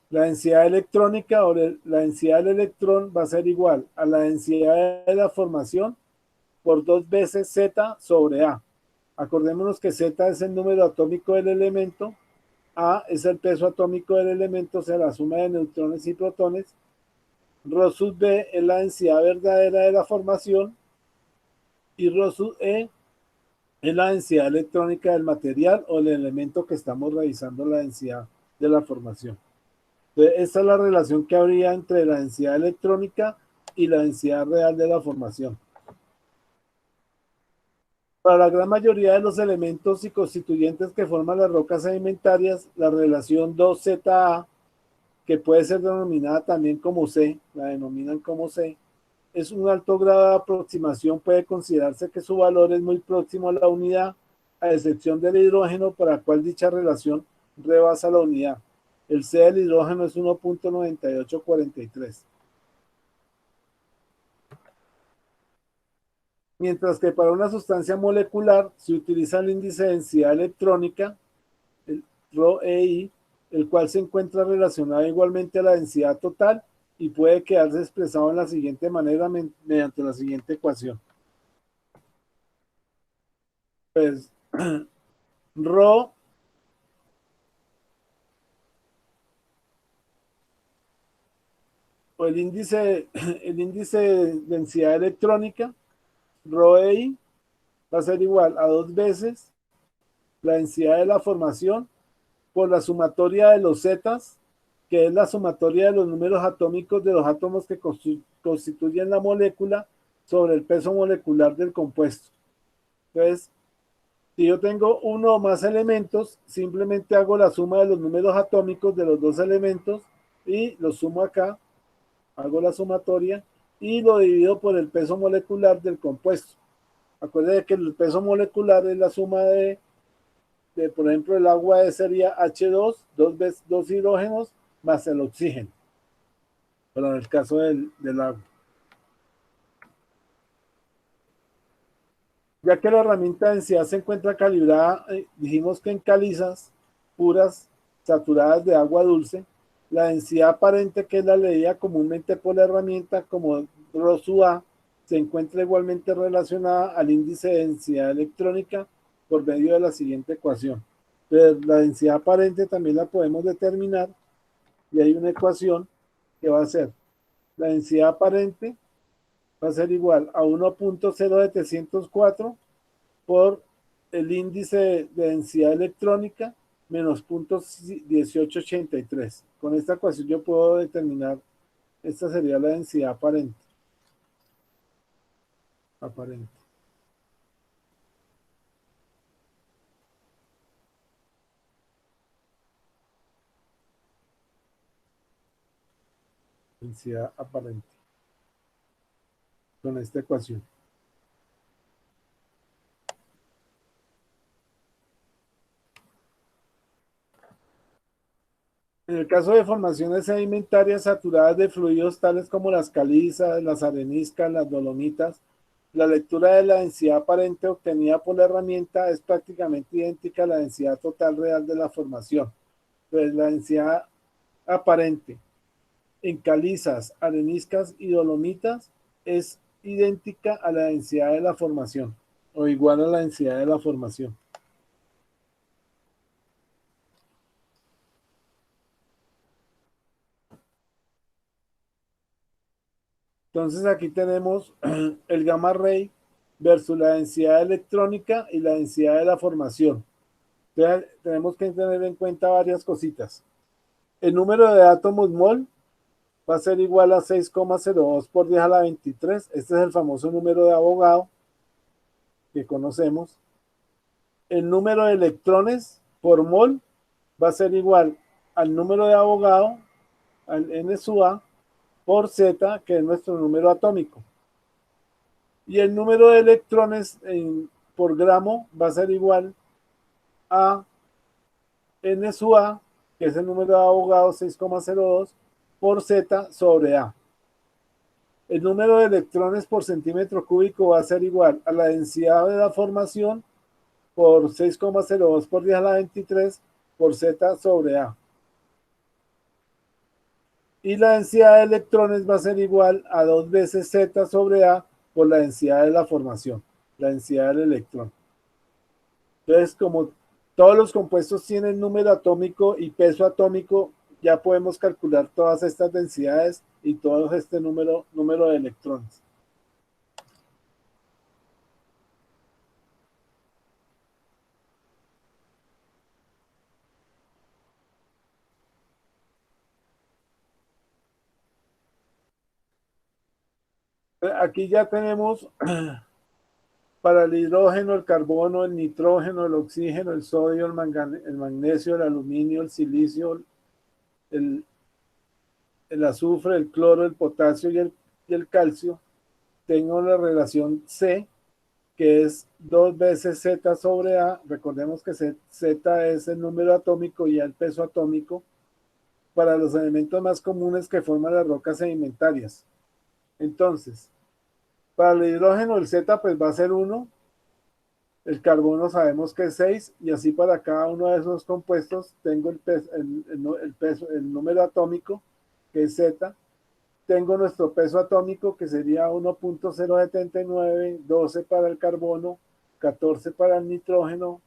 La densidad electrónica o la densidad del electrón va a ser igual a la densidad de la formación por 2 veces Z sobre A. Acordémonos que Z es el número atómico del elemento, A es el peso atómico del elemento, o sea, la suma de neutrones y protones. Rho sub B es la densidad verdadera de la formación y Rho sub E es la densidad electrónica del material o del elemento que estamos revisando la densidad de la formación. Entonces, esta es la relación que habría entre la densidad electrónica y la densidad real de la formación. Para la gran mayoría de los elementos y constituyentes que forman las rocas sedimentarias, la relación 2ZA, que puede ser denominada también como C, la denominan como C, es un alto grado de aproximación. Puede considerarse que su valor es muy próximo a la unidad, a excepción del hidrógeno, para el cual dicha relación rebasa la unidad. El C del hidrógeno es 1.9843. Mientras que para una sustancia molecular se utiliza el índice de densidad electrónica, el ρEI, el cual se encuentra relacionado igualmente a la densidad total y puede quedarse expresado en la siguiente manera mediante la siguiente ecuación. Pues, ρ o el índice de densidad electrónica, ρEI, va a ser igual a 2 veces la densidad de la formación por la sumatoria de los zetas, que es la sumatoria de los números atómicos de los átomos que constituyen la molécula sobre el peso molecular del compuesto. Entonces, si yo tengo uno o más elementos, simplemente hago la suma de los números atómicos de los dos elementos y los sumo acá, hago la sumatoria y lo divido por el peso molecular del compuesto. Acuérdense que el peso molecular es la suma de por ejemplo, el agua sería H2, dos hidrógenos, más el oxígeno, pero en el caso del agua. Ya que la herramienta de densidad se encuentra calibrada, dijimos que en calizas puras saturadas de agua dulce, la densidad aparente, que es la leída comúnmente por la herramienta como ρ sub A, se encuentra igualmente relacionada al índice de densidad electrónica por medio de la siguiente ecuación. Entonces, la densidad aparente también la podemos determinar y hay una ecuación que va a ser la densidad aparente va a ser igual a 1.0704 por el índice de densidad electrónica menos 0.1883. Con esta ecuación yo puedo determinar, esta sería la densidad aparente. Densidad aparente con esta ecuación. En el caso de formaciones sedimentarias saturadas de fluidos tales como las calizas, las areniscas, las dolomitas, la lectura de la densidad aparente obtenida por la herramienta es prácticamente idéntica a la densidad total real de la formación. Entonces, la densidad aparente en calizas, areniscas y dolomitas es idéntica a la densidad de la formación o igual a la densidad de la formación. Entonces aquí tenemos el gamma ray versus la densidad electrónica y la densidad de la formación. Entonces, tenemos que tener en cuenta varias cositas. El número de átomos mol va a ser igual a 6,02 por 10 a la 23. Este es el famoso número de Avogadro que conocemos. El número de electrones por mol va a ser igual al número de Avogadro, al N sub A, por Z, que es nuestro número atómico. Y el número de electrones por gramo va a ser igual a N sub A, que es el número de Avogadro 6,02, por Z sobre A. El número de electrones por centímetro cúbico va a ser igual a la densidad de la formación por 6,02 por 10 a la 23 por Z sobre A. Y la densidad de electrones va a ser igual a 2 veces Z sobre A por la densidad de la formación, la densidad del electrón. Entonces, como todos los compuestos tienen número atómico y peso atómico, ya podemos calcular todas estas densidades y todo este número de electrones. Aquí ya tenemos para el hidrógeno, el carbono, el nitrógeno, el oxígeno, el sodio, el magnesio, el aluminio, el silicio, el azufre, el cloro, el potasio y el calcio. Tengo la relación C, que es 2 veces Z sobre A. Recordemos que Z es el número atómico y el peso atómico para los elementos más comunes que forman las rocas sedimentarias. Entonces, para el hidrógeno el Z pues va a ser 1, el carbono sabemos que es 6 y así para cada uno de esos compuestos tengo el número atómico que es Z, tengo nuestro peso atómico que sería 1.079, 12 para el carbono, 14 para el nitrógeno,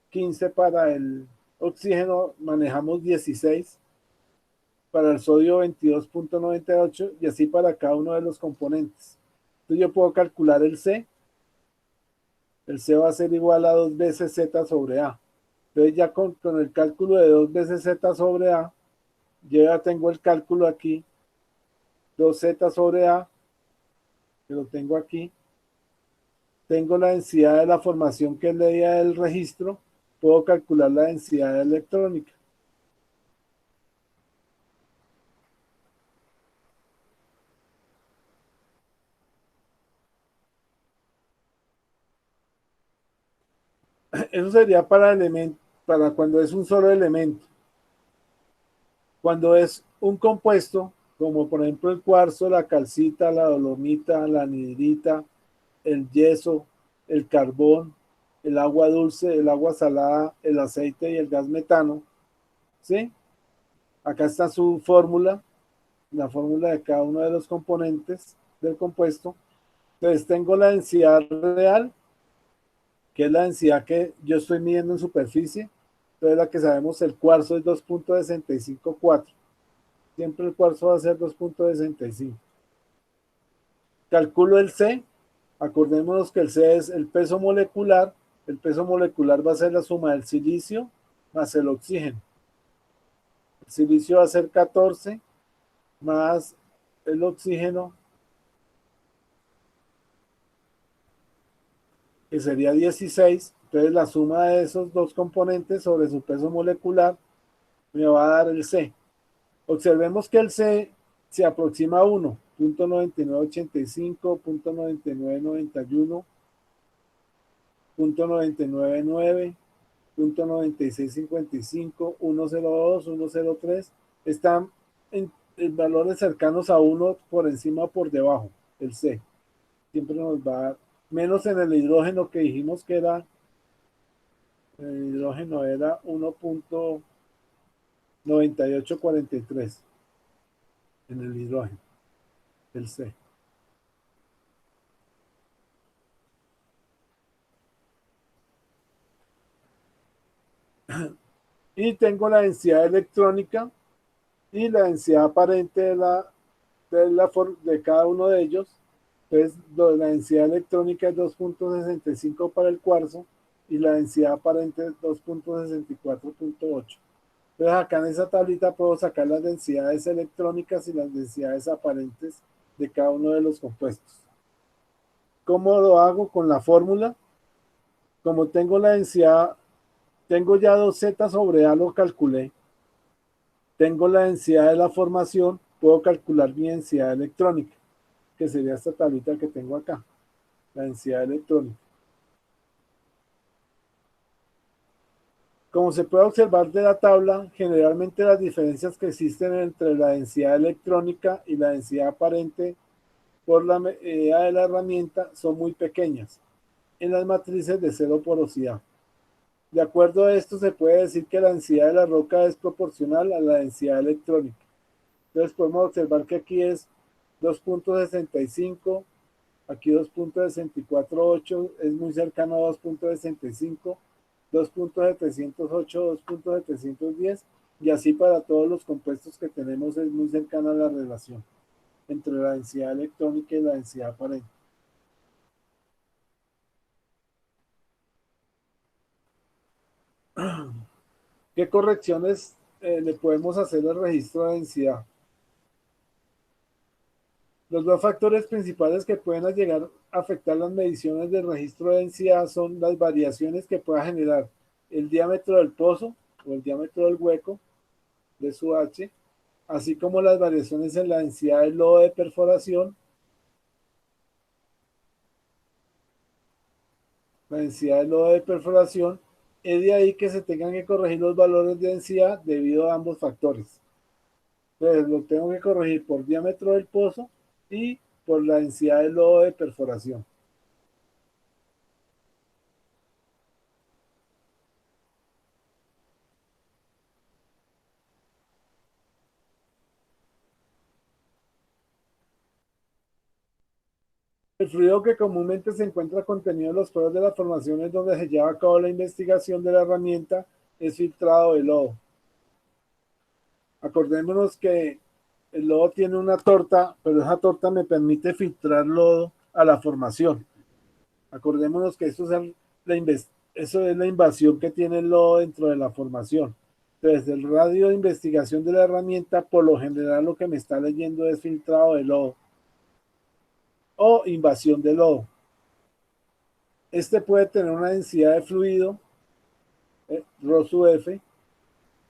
15 para el oxígeno, manejamos 16, para el sodio 22.98 y así para cada uno de los componentes. Entonces yo puedo calcular el C. El C va a ser igual a 2 veces Z sobre A. Entonces ya con el cálculo de 2 veces Z sobre A, yo ya tengo el cálculo aquí, 2Z sobre A, que lo tengo aquí. Tengo la densidad de la formación que es la idea del registro, puedo calcular la densidad electrónica. Eso sería para cuando es un solo elemento. Cuando es un compuesto, como por ejemplo el cuarzo, la calcita, la dolomita, la anhidrita, el yeso, el carbón, el agua dulce, el agua salada, el aceite y el gas metano, ¿sí? Acá está su fórmula, la fórmula de cada uno de los componentes del compuesto. Entonces tengo la densidad real, que es la densidad que yo estoy midiendo en superficie. Entonces la que sabemos, el cuarzo es 2.654. Siempre el cuarzo va a ser 2.65. Calculo el C. Acordémonos que el C es el peso molecular. El peso molecular va a ser la suma del silicio más el oxígeno. El silicio va a ser 14 más el oxígeno, que sería 16. Entonces la suma de esos dos componentes sobre su peso molecular me va a dar el C. Observemos que el C se aproxima a 1, 0.9985, 0.9991, 0.999, 0.9655, 102, 103 están en valores cercanos a 1 por encima o por debajo, el C. Siempre nos va a dar, menos en el hidrógeno que dijimos que era, el hidrógeno era 1.9843 en el hidrógeno, el C. Y tengo la densidad electrónica y la densidad aparente de cada uno de ellos. Entonces, la densidad electrónica es 2.65 para el cuarzo y la densidad aparente es 2.64.8. Entonces, acá en esa tablita puedo sacar las densidades electrónicas y las densidades aparentes de cada uno de los compuestos. ¿Cómo lo hago? Con la fórmula. Como tengo la densidad, tengo ya 2z sobre A, lo calculé. Tengo la densidad de la formación, puedo calcular mi densidad electrónica, que sería esta tablita que tengo acá, la densidad electrónica. Como se puede observar de la tabla, generalmente las diferencias que existen entre la densidad electrónica y la densidad aparente por la medida de la herramienta son muy pequeñas en las matrices de cero porosidad. De acuerdo a esto, se puede decir que la densidad de la roca es proporcional a la densidad electrónica. Entonces podemos observar que aquí es 2.65, aquí 2.648, es muy cercano a 2.65, 2.708, 2.710, y así para todos los compuestos que tenemos es muy cercana a la relación entre la densidad electrónica y la densidad aparente. ¿Qué correcciones le podemos hacer al registro de densidad? Los dos factores principales que pueden llegar a afectar las mediciones del registro de densidad son las variaciones que pueda generar el diámetro del pozo o el diámetro del hueco de su H, así como las variaciones en la densidad del lodo de perforación, la densidad del lodo de perforación, es de ahí que se tengan que corregir los valores de densidad debido a ambos factores. Entonces lo tengo que corregir por diámetro del pozo y por la densidad del lodo de perforación. El fluido que comúnmente se encuentra contenido en los poros de las formaciones donde se lleva a cabo la investigación de la herramienta es filtrado de lodo. Acordémonos que el lodo tiene una torta, pero esa torta me permite filtrar lodo a la formación. Acordémonos que eso es la invasión que tiene el lodo dentro de la formación. Entonces, el radio de investigación de la herramienta, por lo general, lo que me está leyendo es filtrado de lodo o invasión de lodo. Este puede tener una densidad de fluido, Rho sub F,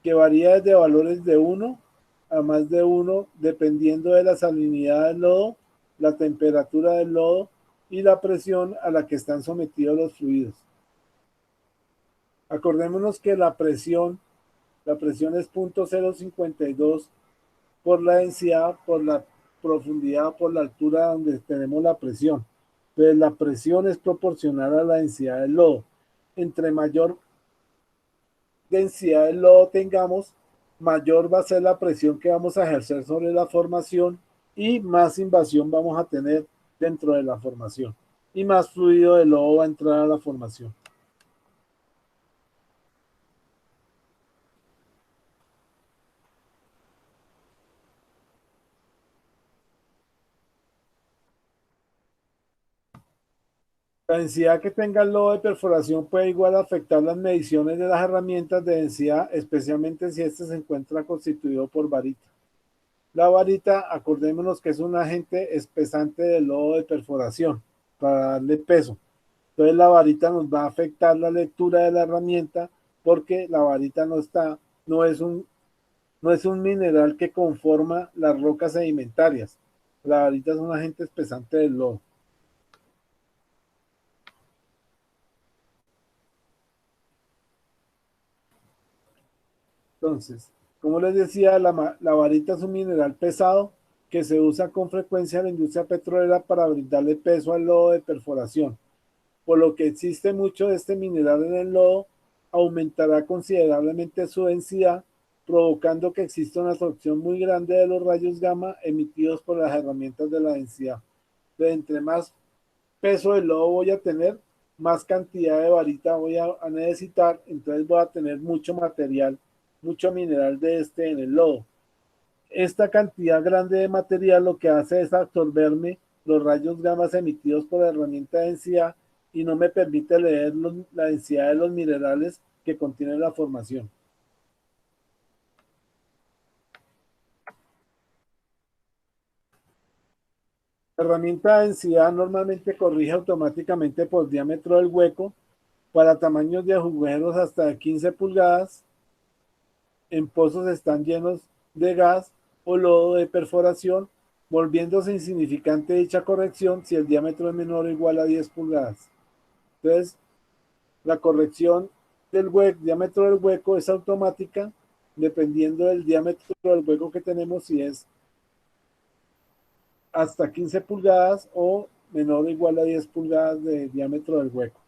que varía desde valores de 1 a más de 1, dependiendo de la salinidad del lodo, la temperatura del lodo y la presión a la que están sometidos los fluidos. Acordémonos que la presión es 0.052 por la densidad, por la profundidad, por la altura donde tenemos la presión. Entonces la presión es proporcional a la densidad del lodo. Entre mayor densidad del lodo tengamos, mayor va a ser la presión que vamos a ejercer sobre la formación y más invasión vamos a tener dentro de la formación y más fluido de lodo va a entrar a la formación. La densidad que tenga el lodo de perforación puede igual afectar las mediciones de las herramientas de densidad, especialmente si este se encuentra constituido por varita. La varita, acordémonos que es un agente espesante del lodo de perforación para darle peso. Entonces la varita nos va a afectar la lectura de la herramienta porque la varita no es un mineral que conforma las rocas sedimentarias. La varita es un agente espesante del lodo. Entonces, Como les decía, la varita es un mineral pesado que se usa con frecuencia en la industria petrolera para brindarle peso al lodo de perforación. Por lo que existe mucho de este mineral en el lodo, aumentará considerablemente su densidad, provocando que exista una absorción muy grande de los rayos gamma emitidos por las herramientas de la densidad. Entonces, entre más peso del lodo voy a tener, más cantidad de varita voy a necesitar, entonces voy a tener mucho material, mucho mineral de este en el lodo. Esta cantidad grande de material lo que hace es absorberme los rayos gamma emitidos por la herramienta de densidad y no me permite leer la densidad de los minerales que contiene la formación. La herramienta de densidad normalmente corrige automáticamente por diámetro del hueco para tamaños de agujeros hasta 15 pulgadas. En pozos están llenos de gas o lodo de perforación, volviéndose insignificante dicha corrección si el diámetro es menor o igual a 10 pulgadas. Entonces, la corrección del diámetro del hueco es automática, dependiendo del diámetro del hueco que tenemos, si es hasta 15 pulgadas o menor o igual a 10 pulgadas de diámetro del hueco.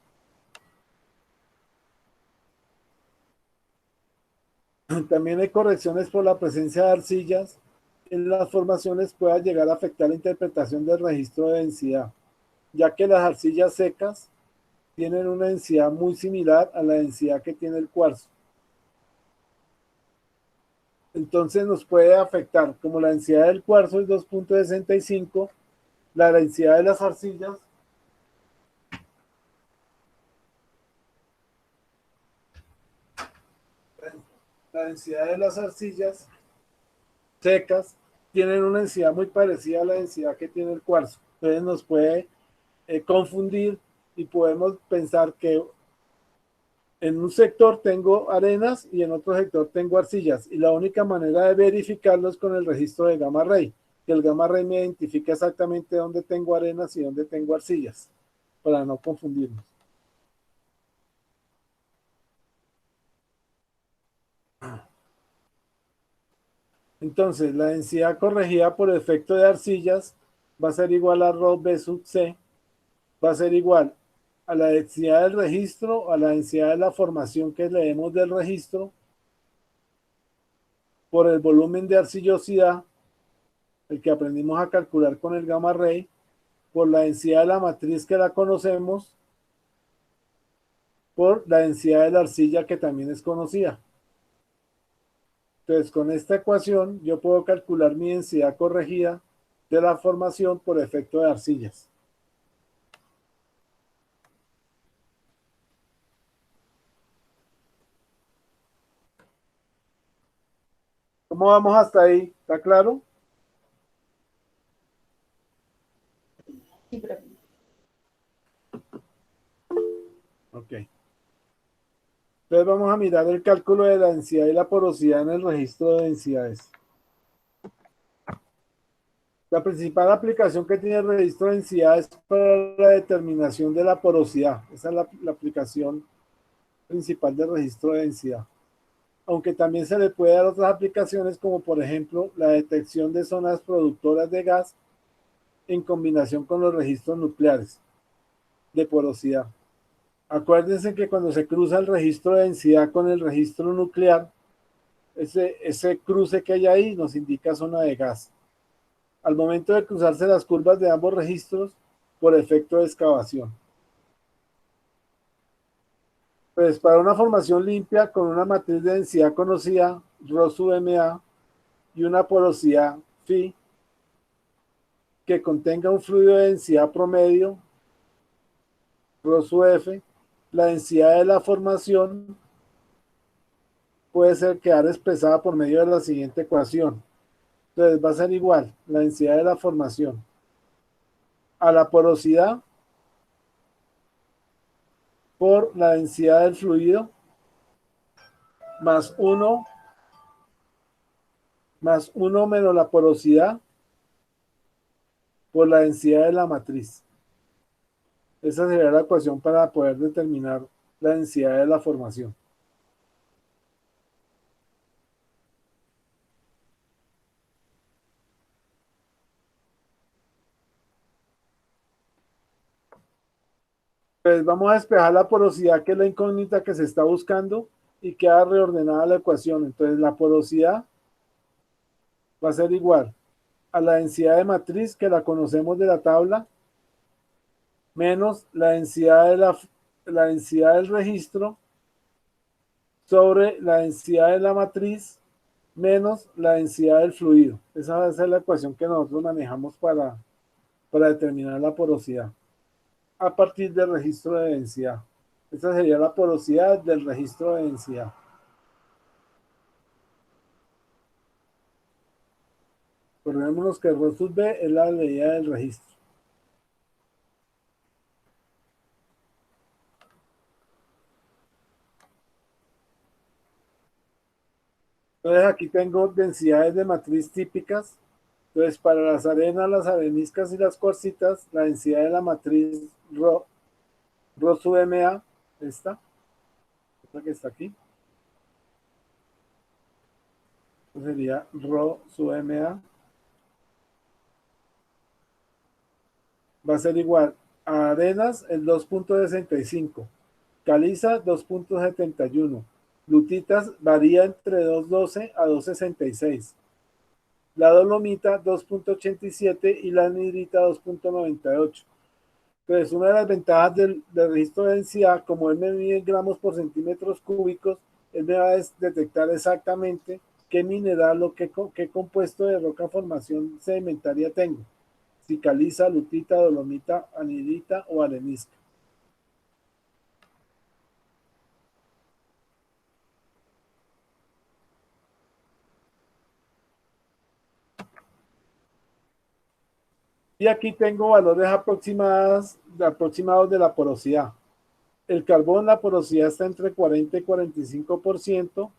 También hay correcciones por la presencia de arcillas en las formaciones pueda llegar a afectar la interpretación del registro de densidad, ya que las arcillas secas tienen una densidad muy similar a la densidad que tiene el cuarzo. Entonces nos puede afectar, como la densidad del cuarzo es 2.65, la densidad de las arcillas secas tienen una densidad muy parecida a la densidad que tiene el cuarzo. Entonces nos puede confundir y podemos pensar que en un sector tengo arenas y en otro sector tengo arcillas. Y la única manera de verificarlo es con el registro de gamma ray, que el gamma ray me identifica exactamente dónde tengo arenas y dónde tengo arcillas, para no confundirnos. Entonces, la densidad corregida por efecto de arcillas va a ser igual a ρ B sub C, va a ser igual a la densidad del registro, a la densidad de la formación que leemos del registro, por el volumen de arcillosidad, el que aprendimos a calcular con el gamma ray, por la densidad de la matriz que la conocemos, por la densidad de la arcilla que también es conocida. Entonces, con esta ecuación yo puedo calcular mi densidad corregida de la formación por efecto de arcillas. ¿Cómo vamos hasta ahí? ¿Está claro? Sí, profe. Ok. Entonces vamos a mirar el cálculo de la densidad y la porosidad en el registro de densidades. La principal aplicación que tiene el registro de densidades es para la determinación de la porosidad. Esa es la aplicación principal del registro de densidad. Aunque también se le puede dar otras aplicaciones como por ejemplo la detección de zonas productoras de gas en combinación con los registros nucleares de porosidad. Acuérdense que cuando se cruza el registro de densidad con el registro nuclear, ese cruce que hay ahí nos indica zona de gas. Al momento de cruzarse las curvas de ambos registros por efecto de excavación. Pues para una formación limpia con una matriz de densidad conocida, ρ sub MA, y una porosidad phi, que contenga un fluido de densidad promedio, ρ sub F, la densidad de la formación puede ser quedar expresada por medio de la siguiente ecuación. Entonces va a ser igual la densidad de la formación a la porosidad por la densidad del fluido más 1 menos la porosidad por la densidad de la matriz. Esa sería la ecuación para poder determinar la densidad de la formación. Pues vamos a despejar la porosidad, que es la incógnita que se está buscando, y queda reordenada la ecuación. Entonces la porosidad va a ser igual a la densidad de matriz, que la conocemos de la tabla, menos la densidad la densidad del registro sobre la densidad de la matriz menos la densidad del fluido. Esa va a ser la ecuación que nosotros manejamos para determinar la porosidad a partir del registro de densidad. Esa sería la porosidad del registro de densidad. Recordémonos que Rho sub B es la medida del registro. Entonces aquí tengo densidades de matriz típicas. Entonces para las arenas, las areniscas y las cuarcitas, la densidad de la matriz Rho sub MA, esta que está aquí, sería Rho sub MA, va a ser igual a arenas el 2.65, caliza 2.71, lutitas varía entre 2.12 a 2.66, la dolomita 2.87 y la anhidrita 2.98. Entonces, una de las ventajas del registro de densidad, como él me mide en gramos por centímetros cúbicos, él me va a detectar exactamente qué mineral o qué compuesto de roca formación sedimentaria tengo. Si caliza, lutita, dolomita, anhidrita o arenisca. Y aquí tengo valores aproximados de la porosidad. El carbón, la porosidad está entre 40 y 45%.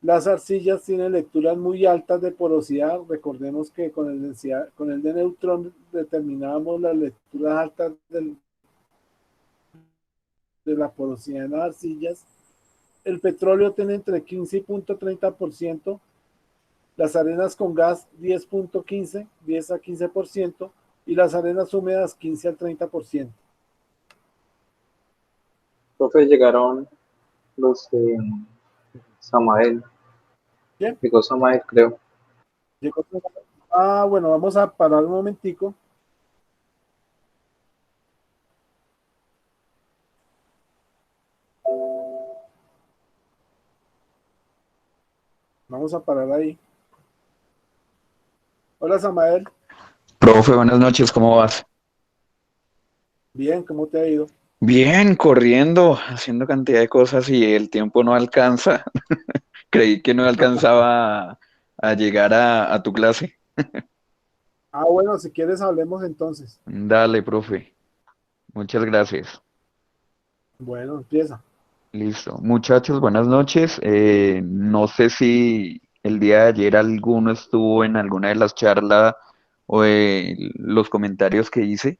Las arcillas tienen lecturas muy altas de porosidad. Recordemos que con el de neutrón determinábamos las lecturas altas de la porosidad en las arcillas. El petróleo tiene entre 15 y 30%. Las arenas con gas 10 a 15%. Y las arenas húmedas 15 al 30%. Profe, llegaron los de Samael. ¿Bien? Llegó Samael, creo. Bueno, vamos a parar un momentico. Vamos a parar ahí. Hola, Samael. Profe, buenas noches, ¿cómo vas? Bien, ¿cómo te ha ido? Bien, corriendo, haciendo cantidad de cosas y el tiempo no alcanza. Creí que no alcanzaba a llegar a tu clase. Bueno, si quieres hablemos entonces. Dale, profe. Muchas gracias. Bueno, empieza. Listo. Muchachos, buenas noches. No sé si el día de ayer alguno estuvo en alguna de las charlas o los comentarios que hice.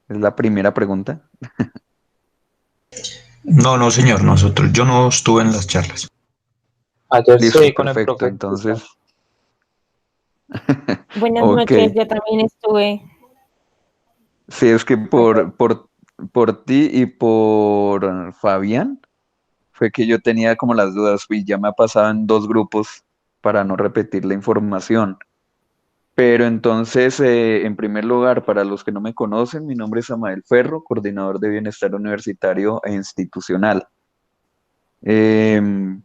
Es la primera pregunta. No, señor, yo no estuve en las charlas. Ayer Listo, sí, con el perfecto. profe. Entonces, Buenas ok. noches, yo también estuve. Sí, es que por ti y por Fabián fue que yo tenía como las dudas y ya me ha pasado en dos grupos para no repetir la información. Pero entonces, en primer lugar, para los que no me conocen, mi nombre es Samael Ferro, coordinador de bienestar universitario e institucional.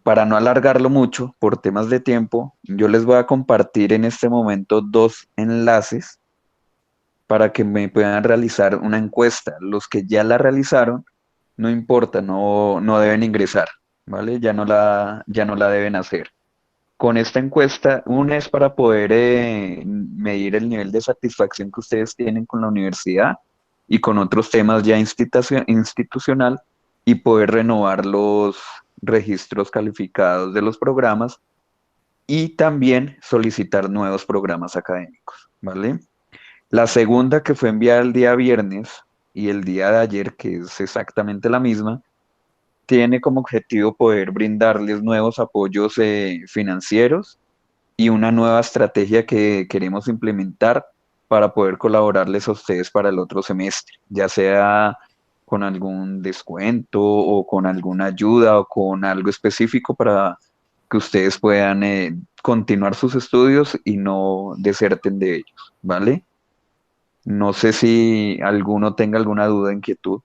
Para no alargarlo mucho, por temas de tiempo, yo les voy a compartir en este momento dos enlaces para que me puedan realizar una encuesta. Los que ya la realizaron, no importa, no deben ingresar, ¿vale? Ya no la deben hacer. Con esta encuesta, una es para poder medir el nivel de satisfacción que ustedes tienen con la universidad y con otros temas ya institucional y poder renovar los registros calificados de los programas y también solicitar nuevos programas académicos, ¿vale? La segunda, que fue enviada el día viernes, y el día de ayer, que es exactamente la misma, tiene como objetivo poder brindarles nuevos apoyos financieros y una nueva estrategia que queremos implementar para poder colaborarles a ustedes para el otro semestre, ya sea con algún descuento o con alguna ayuda o con algo específico para que ustedes puedan continuar sus estudios y no deserten de ellos, ¿vale? No sé si alguno tenga alguna duda, inquietud.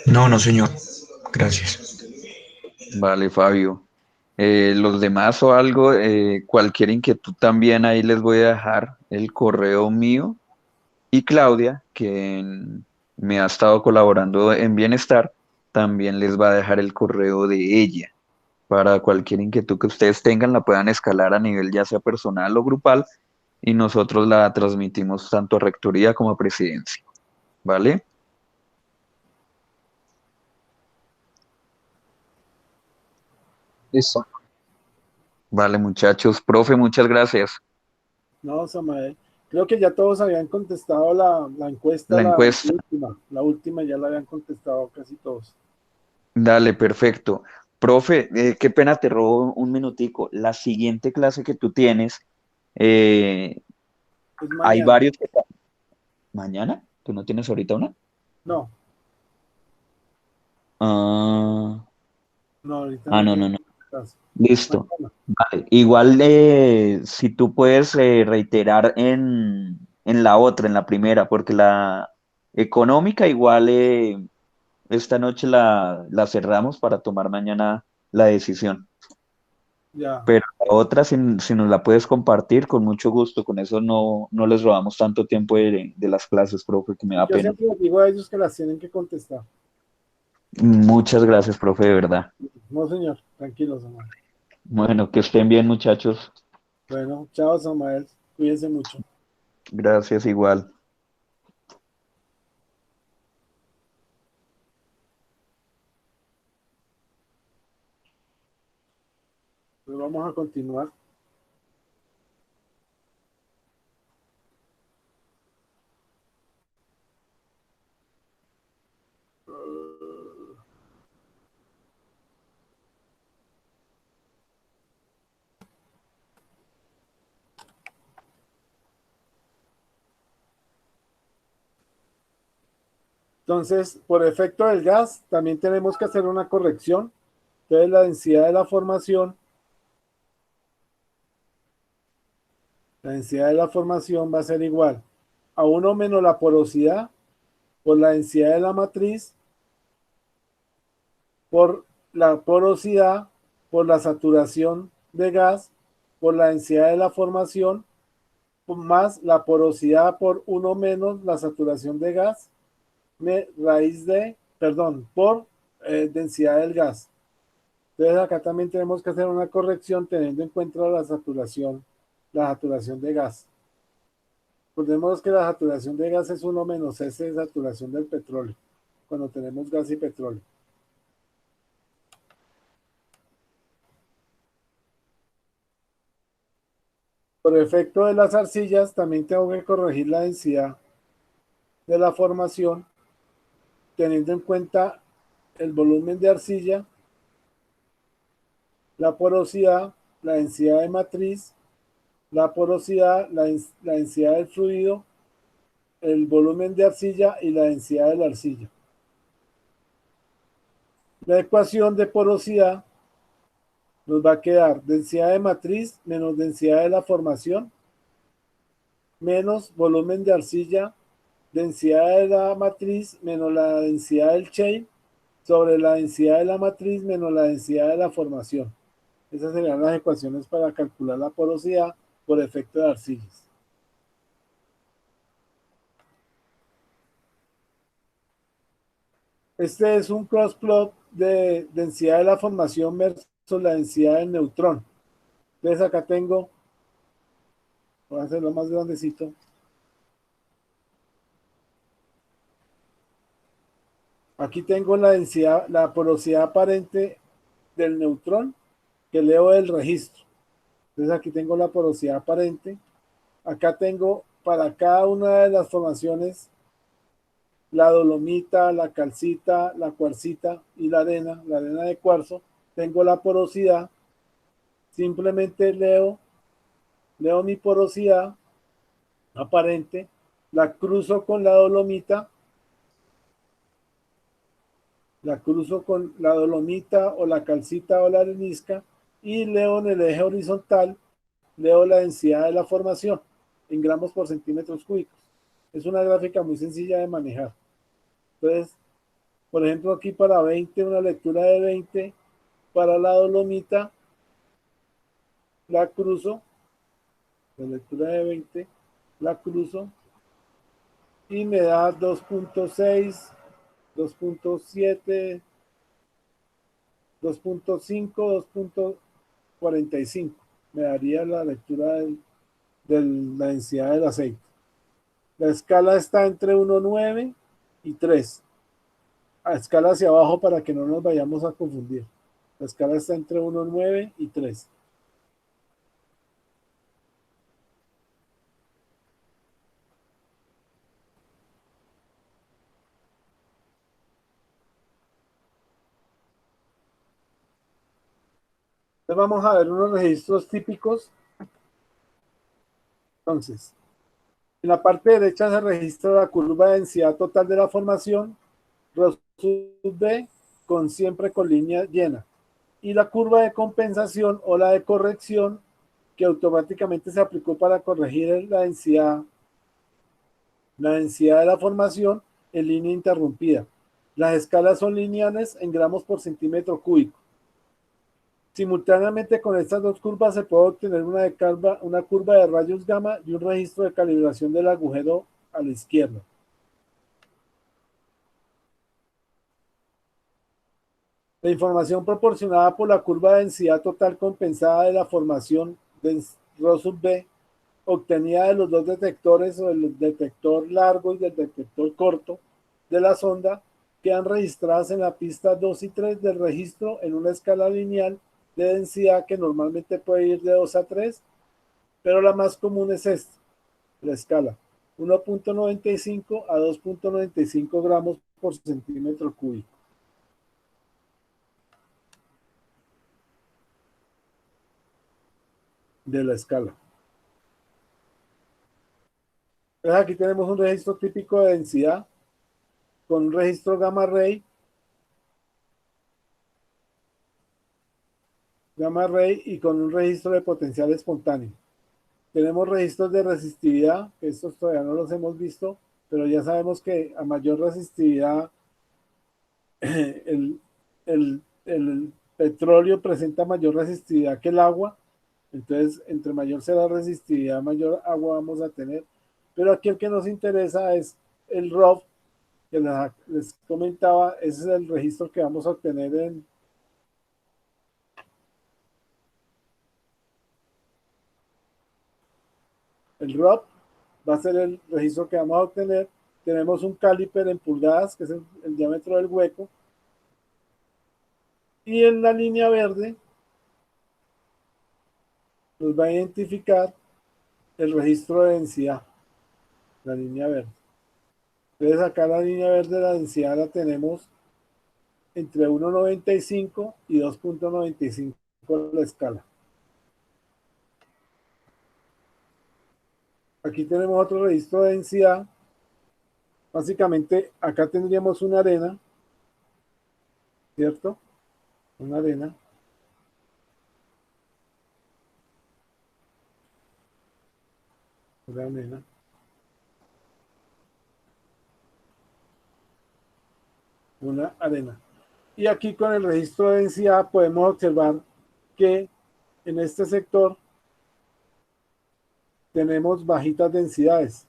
No, no, señor. Gracias. Vale, Fabio. Los demás o algo, cualquier inquietud también ahí les voy a dejar el correo mío y Claudia, me ha estado colaborando en Bienestar, también les va a dejar el correo de ella. Para cualquier inquietud que ustedes tengan, la puedan escalar a nivel ya sea personal o grupal y nosotros la transmitimos tanto a rectoría como a presidencia. ¿Vale? Listo. Vale, muchachos. Profe, muchas gracias. No, Samael. Creo que ya todos habían contestado la encuesta, La encuesta. la última ya la habían contestado casi todos. Dale, perfecto. Profe, qué pena, te robo un minutico. La siguiente clase que tú tienes, eh, Es hay mañana. varios que... ¿Mañana? ¿Tú no tienes ahorita una? No, Ah, no, ahorita ah, no no, tengo no, no. clase. Listo. Mañana. Vale. Igual, si tú puedes reiterar en la otra, en la primera, porque la económica igual esta noche la cerramos para tomar mañana la decisión. Ya. Pero la otra, si nos la puedes compartir, con mucho gusto. Con eso no les robamos tanto tiempo de las clases, profe, que me da Yo pena. siempre les digo a ellos que las tienen que contestar. Muchas gracias, profe, de verdad. No, señor, tranquilos, Samael. Bueno, que estén bien, muchachos. Bueno, chao, Samael. Cuídense mucho. Gracias igual. Pues vamos a continuar. Entonces, por efecto del gas, también tenemos que hacer una corrección. Entonces, la densidad de la formación va a ser igual a 1 menos la porosidad por la densidad de la matriz por la porosidad por la saturación de gas por la densidad de la formación más la porosidad por 1 menos la saturación de gas por densidad del gas. Entonces acá también tenemos que hacer una corrección teniendo en cuenta la saturación de gas. Recordemos que la saturación de gas es 1 menos S de saturación del petróleo, cuando tenemos gas y petróleo. Por efecto de las arcillas, también tengo que corregir la densidad de la formación, teniendo en cuenta el volumen de arcilla, la porosidad, la densidad de matriz, la porosidad, la densidad del fluido, el volumen de arcilla y la densidad de la arcilla. La ecuación de porosidad nos va a quedar densidad de matriz menos densidad de la formación menos volumen de arcilla, densidad de la matriz menos la densidad del shale sobre la densidad de la matriz menos la densidad de la formación. Esas serían las ecuaciones para calcular la porosidad por efecto de arcillas. Este es un cross plot de densidad de la formación versus la densidad del neutrón. Entonces acá tengo, voy a hacerlo más grandecito. Aquí tengo la densidad, la porosidad aparente del neutrón que leo del registro. Entonces aquí tengo la porosidad aparente. Acá tengo para cada una de las formaciones la dolomita, la calcita, la cuarcita y la arena de cuarzo, tengo la porosidad, simplemente leo mi porosidad aparente, la cruzo con la dolomita, o la calcita o la arenisca, y leo en el eje horizontal, leo la densidad de la formación en gramos por centímetros cúbicos. Es una gráfica muy sencilla de manejar. Entonces, por ejemplo, aquí para 20, una lectura de 20, para la dolomita, la cruzo, la lectura de 20, la cruzo, y me da 2.6, 2.7, 2.5, 2.45. Me daría la lectura de la densidad del aceite. La escala está entre 1.9 y 3. A escala hacia abajo para que no nos vayamos a confundir. La escala está entre 1.9 y 3. Entonces vamos a ver unos registros típicos. Entonces, en la parte derecha se registra la curva de densidad total de la formación, ρ sub B, siempre con línea llena. Y la curva de compensación o la de corrección, que automáticamente se aplicó para corregir la densidad de la formación en línea interrumpida. Las escalas son lineales en gramos por centímetro cúbico. Simultáneamente con estas dos curvas se puede obtener una curva de rayos gamma y un registro de calibración del agujero a la izquierda. La información proporcionada por la curva de densidad total compensada de la formación de ρ sub B, obtenida de los dos detectores, o del detector largo y del detector corto de la sonda, quedan registradas en la pista 2 y 3 del registro en una escala lineal de densidad que normalmente puede ir de 2 a 3, pero la más común es esta, la escala 1.95 a 2.95 gramos por centímetro cúbico. De la escala. Entonces aquí tenemos un registro típico de densidad con un registro gamma ray y con un registro de potencial espontáneo. Tenemos registros de resistividad, que estos todavía no los hemos visto, pero ya sabemos que a mayor resistividad el petróleo presenta mayor resistividad que el agua. Entonces, entre mayor sea la resistividad, mayor agua vamos a tener. Pero aquí el que nos interesa es el ROV, que les comentaba. Ese es el registro que vamos a obtener en el ROV. Va a ser el registro que vamos a obtener. Tenemos un caliper en pulgadas, que es el diámetro del hueco. Y en la línea verde nos va a identificar el registro de densidad, la línea verde. Entonces acá la línea verde, la densidad la tenemos entre 1.95 y 2.95 la escala. Aquí tenemos otro registro de densidad. Básicamente acá tendríamos una arena, ¿cierto? Una arena. Una arena. Una arena. Y aquí con el registro de densidad podemos observar que en este sector tenemos bajitas densidades.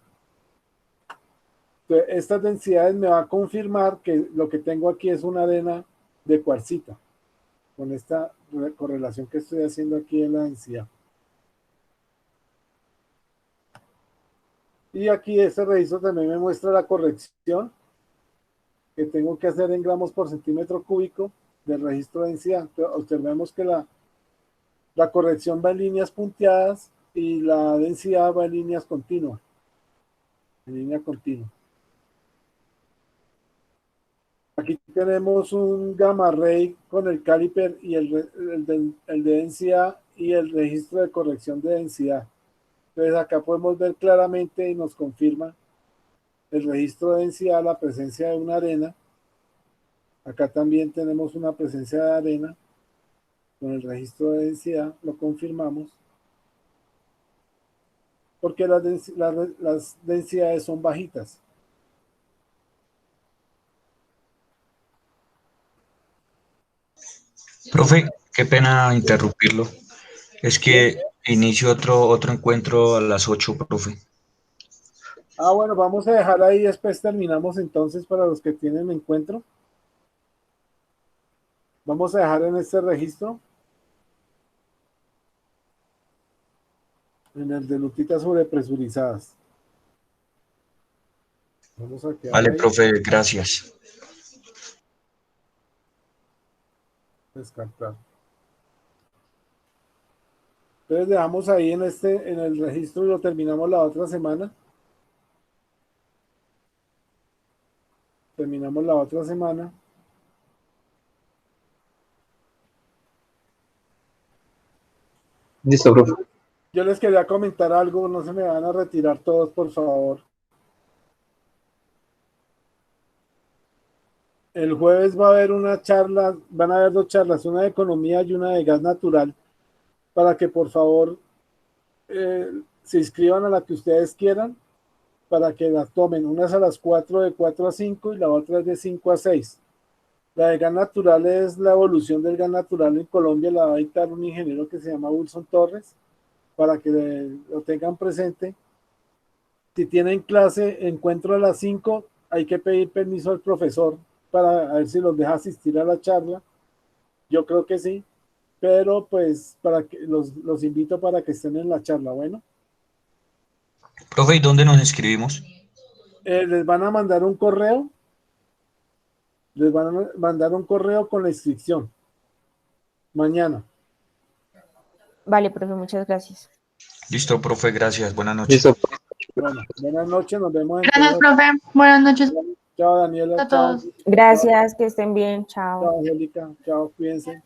Entonces, estas densidades me va a confirmar que lo que tengo aquí es una arena de cuarcita, con esta correlación que estoy haciendo aquí en la densidad. Y aquí este registro también me muestra la corrección que tengo que hacer en gramos por centímetro cúbico del registro de densidad. Entonces, observemos que la corrección va en líneas punteadas y la densidad va en líneas continuas, en línea continua. Aquí tenemos un gamma ray con el caliper y el de densidad y el registro de corrección de densidad. Entonces acá podemos ver claramente y nos confirma el registro de densidad, la presencia de una arena. Acá también tenemos una presencia de arena con el registro de densidad, lo confirmamos. Porque las densidades son bajitas. Profe, qué pena interrumpirlo. Es que inicio otro encuentro a las 8, profe. Bueno, vamos a dejar ahí, después terminamos entonces para los que tienen encuentro. Vamos a dejar en este registro, en el de lutitas sobrepresurizadas. Vamos a quedar Vale, ahí. profe, gracias. Descartar. Entonces dejamos ahí en el registro y lo terminamos la otra semana. Terminamos la otra semana. Listo, profe. Yo les quería comentar algo, no se me van a retirar todos, por favor. El jueves va a haber una charla, van a haber 2 charlas, una de economía y una de gas natural, para que por favor se inscriban a la que ustedes quieran, para que la tomen. Una es a las 4, de 4 a 5, y la otra es de 5 a 6. La de gas natural es la evolución del gas natural en Colombia, la va a dictar un ingeniero que se llama Wilson Torres, para que lo tengan presente. Si tienen clase, encuentro a las 5, hay que pedir permiso al profesor para ver si los deja asistir a la charla. Yo creo que sí, pero pues para que los invito para que estén en la charla. Bueno, Profe, ¿y dónde nos inscribimos? les van a mandar un correo. Les van a mandar un correo con la inscripción mañana. Vale, profe, muchas gracias. Listo, profe, gracias. Buenas noches. Listo, profe. Bueno, buenas noches, nos vemos. Gracias, profe. Buenas noches Chao, Daniela. a todos. Gracias, que estén bien. Chao. Chao, Angélica. Chao, cuídense.